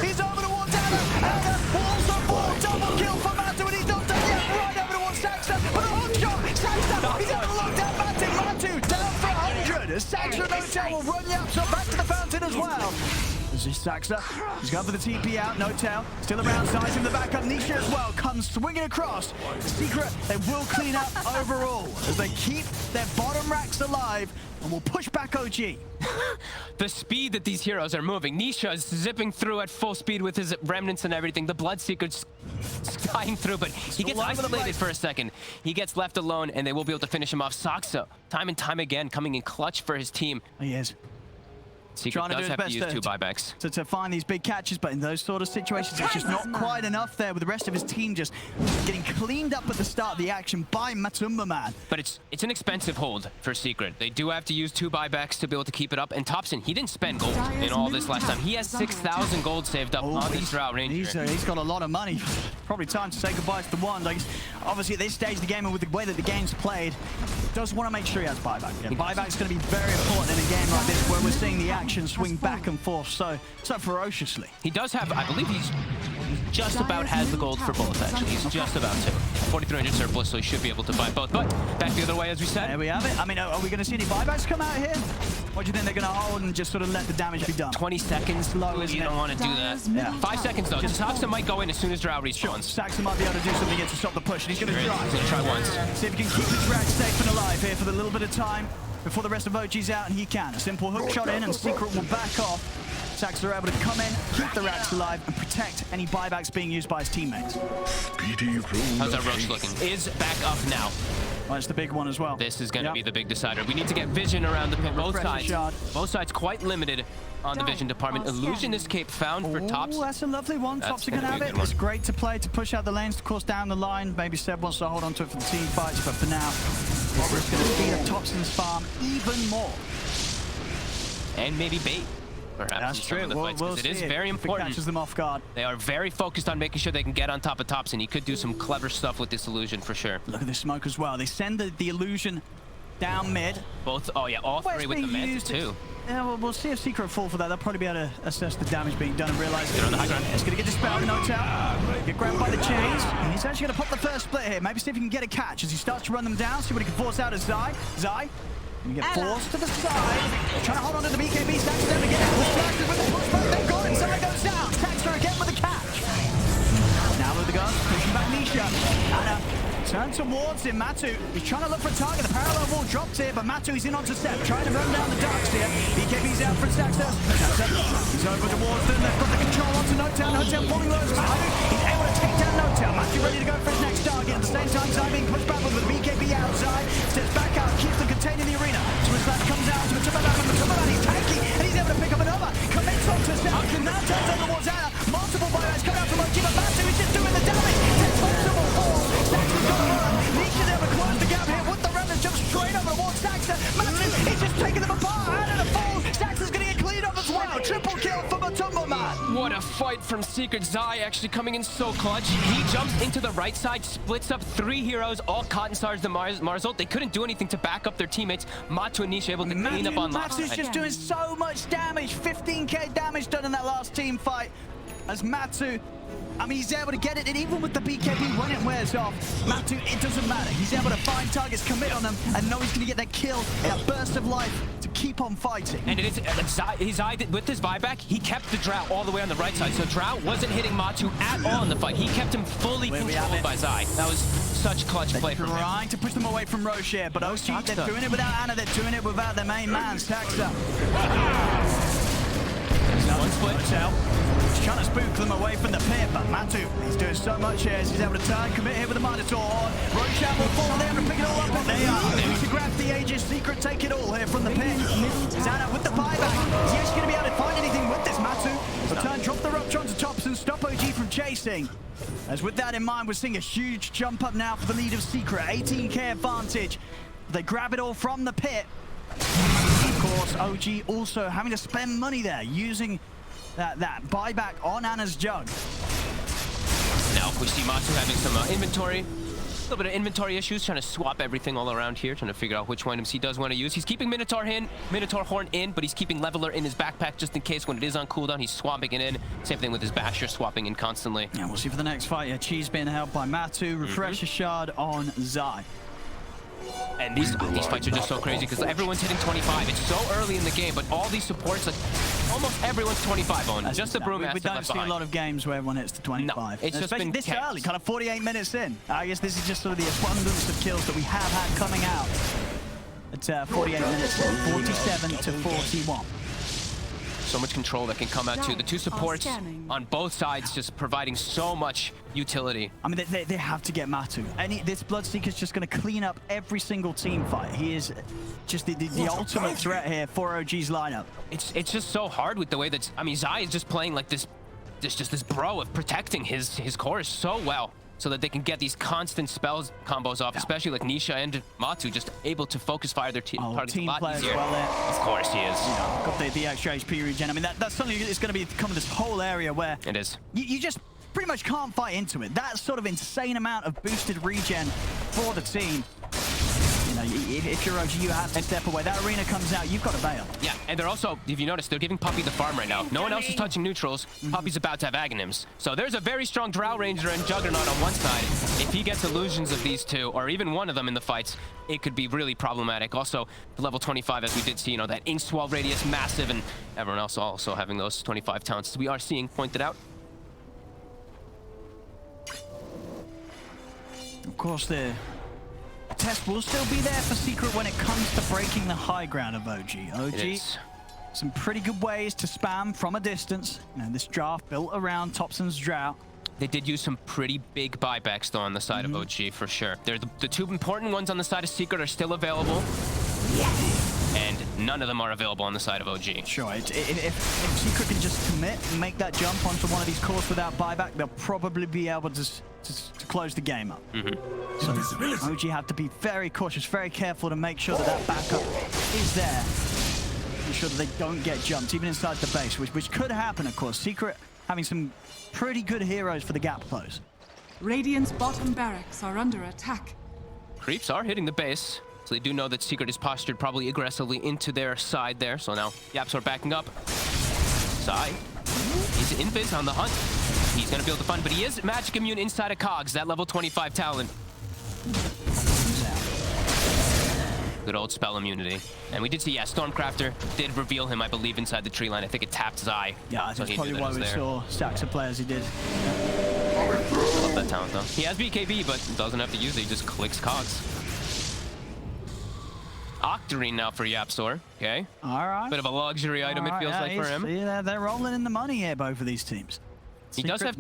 He's over towards Ana. Ana walls the ball. Double kill for Matu. And he's not done yet. Right over towards Saxa. With a hook shot. Saxa. He's able to lock down Matu. Matu down for 100. Saxa and No-Tail will run the up back to the fountain as well. This is Saxa. He's gone for the TP out. No-Tail still around, sizing the back up. Nisha as well comes swinging across. Secret, they will clean up overall as they keep their bottom racks alive and will push back OG. The speed that these heroes are moving. Nisha is zipping through at full speed with his remnants and everything. The Bloodseeker's flying through, but he gets isolated for a second. He gets left alone, and they will be able to finish him off. Soxa, time and time again, coming in clutch for his team. He is. Secret does have to use two buybacks. To find these big catches, but in those sort of situations, it's just not quite enough there with the rest of his team just getting cleaned up at the start of the action by Matumba Man. But it's an expensive hold for Secret. They do have to use two buybacks to be able to keep it up. And Topson, he didn't spend gold in all this last time. He has 6,000 gold saved up on this Drought Ranger. He's got a lot of money. Probably time to say goodbye to the wand. Like, obviously, at this stage of the game and with the way that the game's played, does want to make sure he has buyback. Yeah, buyback's going to be very important in a game like this where we're seeing the action swing back and forth so ferociously. He does have, I believe he's just about has the gold for both, actually. He's just about to. 4,300 surplus, so he should be able to buy both. But back the other way, as we said. There we have it. I mean, are we going to see any buybacks come out here? Or do you think they're going to hold and just sort of let the damage be done? 20 seconds low, isn't you it? don't want to do that. Yeah. 5 seconds, though. Topson might go in as soon as JerAx respawns. Saxon might be able to do something here to stop the push, and he's going to try. He's going to try once. See if he can keep his JerAx safe and alive here for the little bit of time before the rest of OG's out, and he can. A simple hook shot in, and Secret will back off. Saxon are able to come in, keep the Rax alive, and protect any buybacks being used by his teammates. How's that Roach looking? Is back up now. Well, it's the big one as well. This is going to be the big decider. We need to get vision around the pit. Both sides quite limited on the vision department. Illusion escape found for Tops. Oh, that's a lovely one. That's Topson can have it. It's great to play, to push out the lanes, of course, down the line. Maybe Ceb wants to hold on to it for the team fights, but for now, it's going to speed up Topson's farm even more. And maybe bait. Perhaps that's true. We'll it is see very important. Catches them off guard. They are very focused on making sure they can get on top of Topson. He could do some clever stuff with this illusion for sure. Look at this smoke as well. They send the illusion down mid. Both, oh yeah, all three with the mid too. Yeah, well, we'll see if Secret fall for that. They'll probably be able to assess the damage being done and realize they're on the high ground. It's going to get dispelled, no doubt. Get grabbed by the chains. And he's actually going to pop the first split here. Maybe see if he can get a catch as he starts to run them down. See what he can force out of Zai. You get forced to the side. Trying to hold on to the BKB. Saxon down again. Distracted with the pushback. They've got him. Zai goes down. Saxon again with the catch. Now with the gun. Pushing back Nisha. Ana turn towards him. Matu. He's trying to look for a target. The parallel wall dropped here, but Matu is in onto Ceb. Trying to run down the darks here. BKB's out for Saxon. He's over towards them. They've got the control onto No-Town. No-Town falling low as Matu. He's able to take down No-Town. Matu ready to go for his next target. At the same time, Zai being pushed back with the BKB outside. Steps back out. Keeps them contained in the arena. Switchback comes out to the top of that. The top of that, he's tanky, and he's able to pick up another. Commits onto Ceb. Now turns over towards Ana. Multiple buybacks coming out from OG, but Matu is just doing the damage. Takes multiple falls. Saxon's got to run. Nisha's able to close the gap here with the remnant. Jumps straight over towards Saxon. Matu, he's just taking them apart. Ana the fall. Saxon's going to get cleaned up as well. Triple kill for Matumbo Man. What a fight from Secret. Zai actually coming in so clutch. He jumps into the right side, splits up 3 heroes, all Cotton Stars, the Marzult. They couldn't do anything to back up their teammates. Matu and Nisha able to clean up on last. Matu's just doing so much damage. 15k damage done in that last team fight. As Matu, I mean, he's able to get it, and even with the BKB when it wears off, Matu, it doesn't matter. He's able to find targets, commit on them, and know he's going to get that kill, that burst of life to keep on fighting. And it is with his buyback, he kept the Drow all the way on the right side, so Drow wasn't hitting Matu at all in the fight. He kept him fully controlled by Zai. That was such clutch play from him. Trying to push them away from Roche here, but OG, they're doing it without Ana, they're doing it without their main man, Saxa. One split. He's trying to spook them away from the pit, but Matu, he's doing so much here. He's able to turn, commit here with the Minotaur. Roche will fall there and pick it all up, and they are. They need to grab the Aegis. Secret take it all here from the pit. Zana with the buyback. Is he actually going to be able to find anything with this, Matu? Return, drop the rupture onto Topson, stop OG from chasing. As with that in mind, we're seeing a huge jump up now for the lead of Secret. 18k advantage. They grab it all from the pit. Of course, OG also having to spend money there, using that buyback on Ana's Jug. Now we see Matu having some inventory. A little bit of inventory issues, trying to swap everything all around here, trying to figure out which items he does want to use. He's keeping Minotaur Horn in, but he's keeping Leveler in his backpack just in case when it is on cooldown, he's swapping it in. Same thing with his Basher, swapping in constantly. Yeah, we'll see for the next fight. Yeah, Cheese being helped by Matu. Refresher Shard on Zai. And these fights are just so crazy because everyone's hitting 25. It's so early in the game, but all these supports, like almost everyone's 25 on. Just the Brewmaster. We don't see a lot of games where everyone hits to 25. No, it's just been this early, kind of 48 minutes in. I guess this is just sort of the abundance of kills that we have had coming out. At 48 minutes, 47 to 41. So much control that can come out too. The two supports on both sides just providing so much utility. I mean, they have to get Matu. This Bloodseeker's just going to clean up every single team fight. He is just the ultimate threat here for OG's lineup. It's just so hard with the way that, I mean, Zai is just playing like this bro of protecting his core so well, so that they can get these constant spells combos off, especially like Nisha and Matu, just able to focus fire their targets a lot easier. Of course he is. Got the extra HP regen. I mean, that's something that's going to become this whole area where it is. You just pretty much can't fight into it. That sort of insane amount of boosted regen for the team. know, if you're OG, you have to step away. That arena comes out, you've got to bail. Yeah, and they're also, if you notice, they're giving Puppey the farm right now. No one else is touching neutrals. Puppey's about to have Aghanims. So there's a very strong Drow Ranger and Juggernaut on one side. If he gets illusions of these two, or even one of them in the fights, it could be really problematic. Also, the level 25, as we did see, you know, that ink swell radius massive, and everyone else also having those 25 talents, as we are seeing pointed out. Of course, the test will still be there for Secret when it comes to breaking the high ground of OG. OG, some pretty good ways to spam from a distance. You know, this draft built around Topson's drought. They did use some pretty big buybacks, though, on the side of OG, for sure. They're the two important ones on the side of Secret are still available. And none of them are available on the side of OG. Sure, if Secret can just commit and make that jump onto one of these cores without buyback, they'll probably be able to close the game up. So OG have to be very cautious, very careful to make sure that that backup is there. Make sure that they don't get jumped, even inside the base, which could happen, of course. Secret having some pretty good heroes for the gap close. Radiant's bottom barracks are under attack. Creeps are hitting the base. So they do know that Secret is postured probably aggressively into their side there. So now Yaps are backing up. Sai is invis on the hunt. He's going to be able to fund, but he is magic immune inside of Cogs, that level 25 talent. Good old spell immunity. And we did see, yeah, Stormcrafter did reveal him, I believe, inside the tree line. I think it tapped Zai. Yeah, I think that's probably why we saw stacks of players he did. Love that talent, though. He has BKB, but doesn't have to use it. He just clicks Cogs. Octarine now for Yapsor. Okay. All right. Bit of a luxury item, it feels like, for him. Yeah, they're rolling in the money here, both of these teams. He does have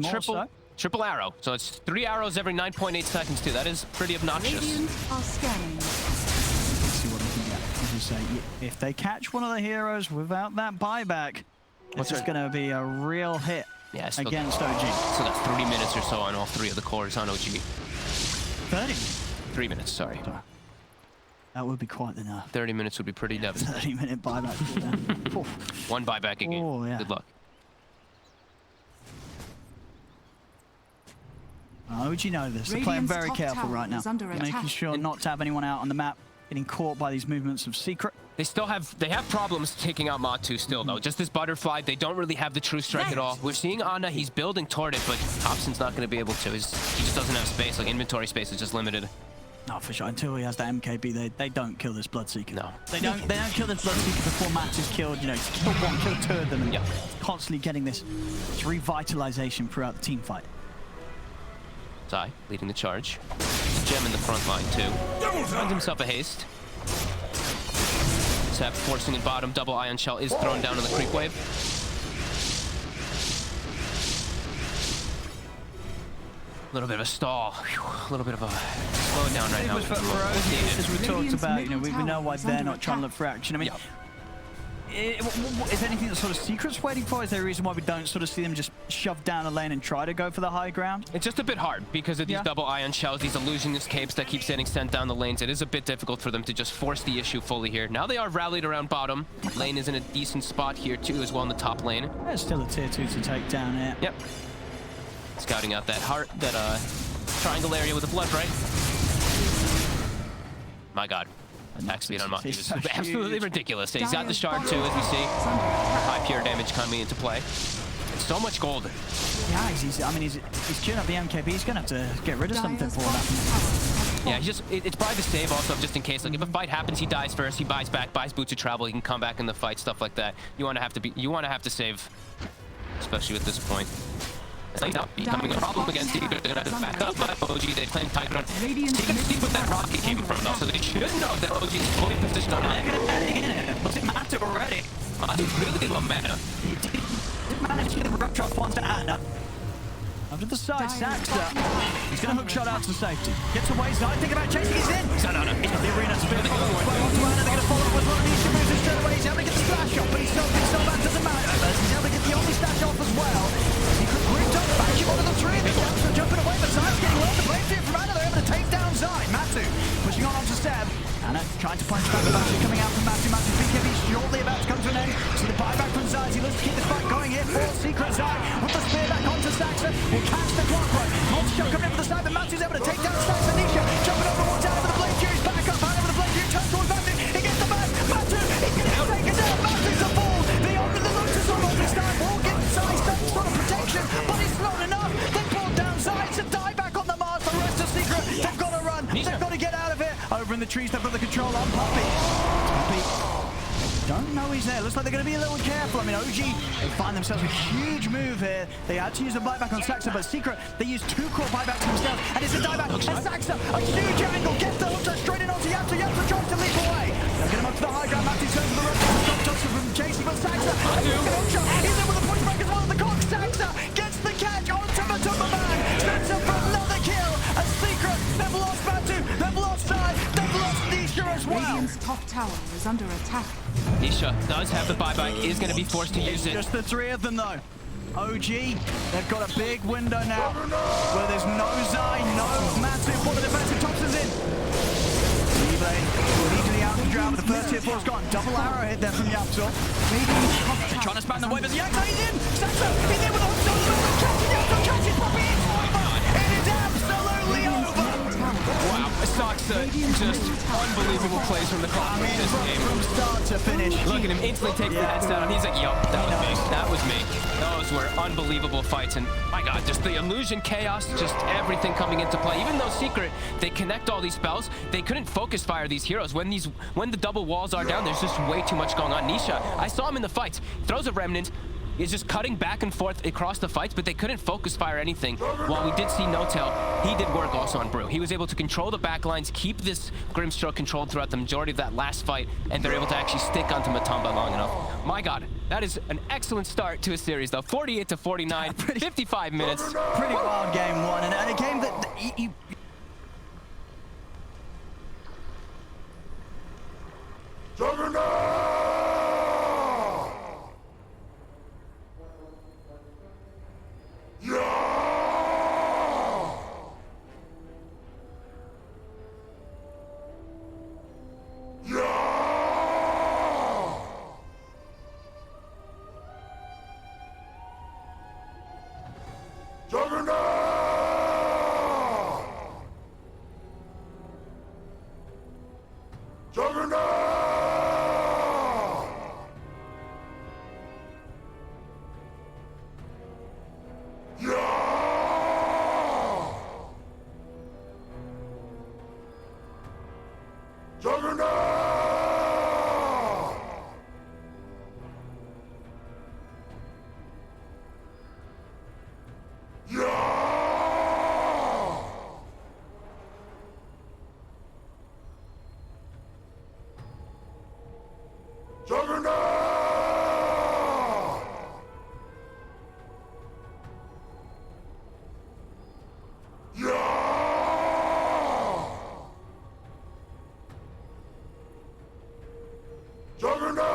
triple arrow, so it's 3 arrows every 9.8 seconds, too. That is pretty obnoxious. Radiant are scanning. Let's see what they can get. As you say, if they catch one of the heroes without that buyback, this is going to be a real hit against OG. Still got 30 minutes or so on all 3 of the cores on OG. 30? 3 minutes, sorry. That would be quite enough. 30 minutes would be pretty devastating. 30-minute buyback. One buyback again. Oh, yeah. Good luck. OG know this. They're playing very careful right now. Making sure not to have anyone out on the map getting caught by these movements of Secret. They have problems taking out Mod2 still, though. Just this butterfly, they don't really have the true strike at all. We're seeing Ana, he's building toward it, but Topson's not going to be able to. He just doesn't have space. Like, inventory space is just limited. No, for sure. Until he has that MKB, they don't kill this Bloodseeker. No. They don't kill this Bloodseeker before Matt is killed. You know, kill one, kill 2 of them, and constantly getting this revitalization throughout the team fight. Zai leading the charge. Gem in the front line, too. Finds himself a haste. Ceb forcing it bottom. Double ion shell is thrown down on the creep wave. A little bit of a stall. A little bit of a slow down right now. As we talked about, you know, we know why they're not trying to look for action. I mean, is there anything that sort of Secret's waiting for? Is there a reason why we don't sort of see them just shove down a lane and try to go for the high ground? It's just a bit hard because of these double ion shells, these illusionist capes that keep getting sent down the lanes. It is a bit difficult for them to just force the issue fully here. Now they are rallied around bottom. Lane is in a decent spot here too as well in the top lane. There's still a tier 2 to take down here. Yep. Scouting out that triangle area with the blood, right? My God. Attack speed on Mod2 is absolutely ridiculous. He's got the shard too, as we see. High pure damage coming into play. So much gold. Yeah, he's queuing up the MKB. He's going to have to get rid of something for that. Yeah, it's probably the save also, just in case. Like, if a fight happens, he dies first. He buys back, buys boots of travel. He can come back in the fight, stuff like that. You want to have to save, especially at this point. It's not becoming a problem against Secret. They're going to back up by OG. They claim tight ground. You can see where that rocket came from, though, so they should know that OG is fully positioned on it. What's it matter already? It's really low mana. He did manage to get the rock drop onto Ana. After the side, Saxa. He's going to hook shot out to safety. Gets away, side, think about chasing, he's in. He's on Ana. He's got the arena spin. They're going to follow up with one of these moves straight away. He's able to get the slash off, but he's so bad, doesn't matter. He's able to get the only slash off as well. Secret gripped up, bashing one of the 3. The Japs are jumping away, but Zai's getting low. The blade from Ana, they're able to take down Zai. Matu pushing on onto Ceb. Ana trying to punch back the bash coming out from Matu. Matu's BKB shortly about to come to an end. See the buyback from Zai. He looks to keep this fight going here for Secret. Zai with the spear back onto Saxa. Will catch the clockwork. Multi-shot coming in from the side, but Matu's able to take down Saxa. Nisha jumping over the water, out over the blade. Fury's back up, out over the blade. don't know he's there. Looks like they're going to be a little careful. I mean, OG, they find themselves a huge move here. They had to use a buyback on Saxa, but Secret, they use 2 core buyback to himself, and it's a dieback. And Saxa, a huge angle, gets the hook shot straight in onto Yapso. Yapso tries to leap away. They'll get him up to the high ground. Matthew turns to the rest of the Topson from JC, but Saxa, a hook shot. He's in with a pushback as well. The cock, Saxa gets the catch onto Matumba Man. Sets up for another kill. A Secret, they've lost Matu, they've lost Side, they've lost Nisha as well. Radiant's top tower is under attack. Nisha does have the buyback, is going to be forced to use it. Just the 3 of them though. OG, they've got a big window now where there's no Zai, no Matu for the defensive. Topson's in. T-Blade immediately out of the drought, but the first tier 4's gone. Double arrow hit there from Yapso. They're trying to span the way, but Yaksa, he's in! Saxa, he's in with a hook shot, catching Yapso, catches Poppy, it's over! It is absolutely over! Wow, Saxa, just unbelievable plays from the clock in this game. From start to finish. Look at him, instantly takes the heads down. He's like, yup, that was me. That was me. Those were unbelievable fights. And my God, just the illusion, chaos, just everything coming into play. Even though Secret, they connect all these spells, they couldn't focus fire these heroes. When the double walls are down, there's just way too much going on. Nisha, I saw him in the fights. Throws a remnant. He's just cutting back and forth across the fights, but they couldn't focus fire anything. While we did see No-Tail, he did work also on Brew. He was able to control the backlines, keep this Grimstroke controlled throughout the majority of that last fight, and they're able to actually stick onto Matumba long enough. My God, that is an excellent start to a series, though. 48-49, 55 minutes. Pretty wild game 1, and a game that you Juggernaut! Juggernaut!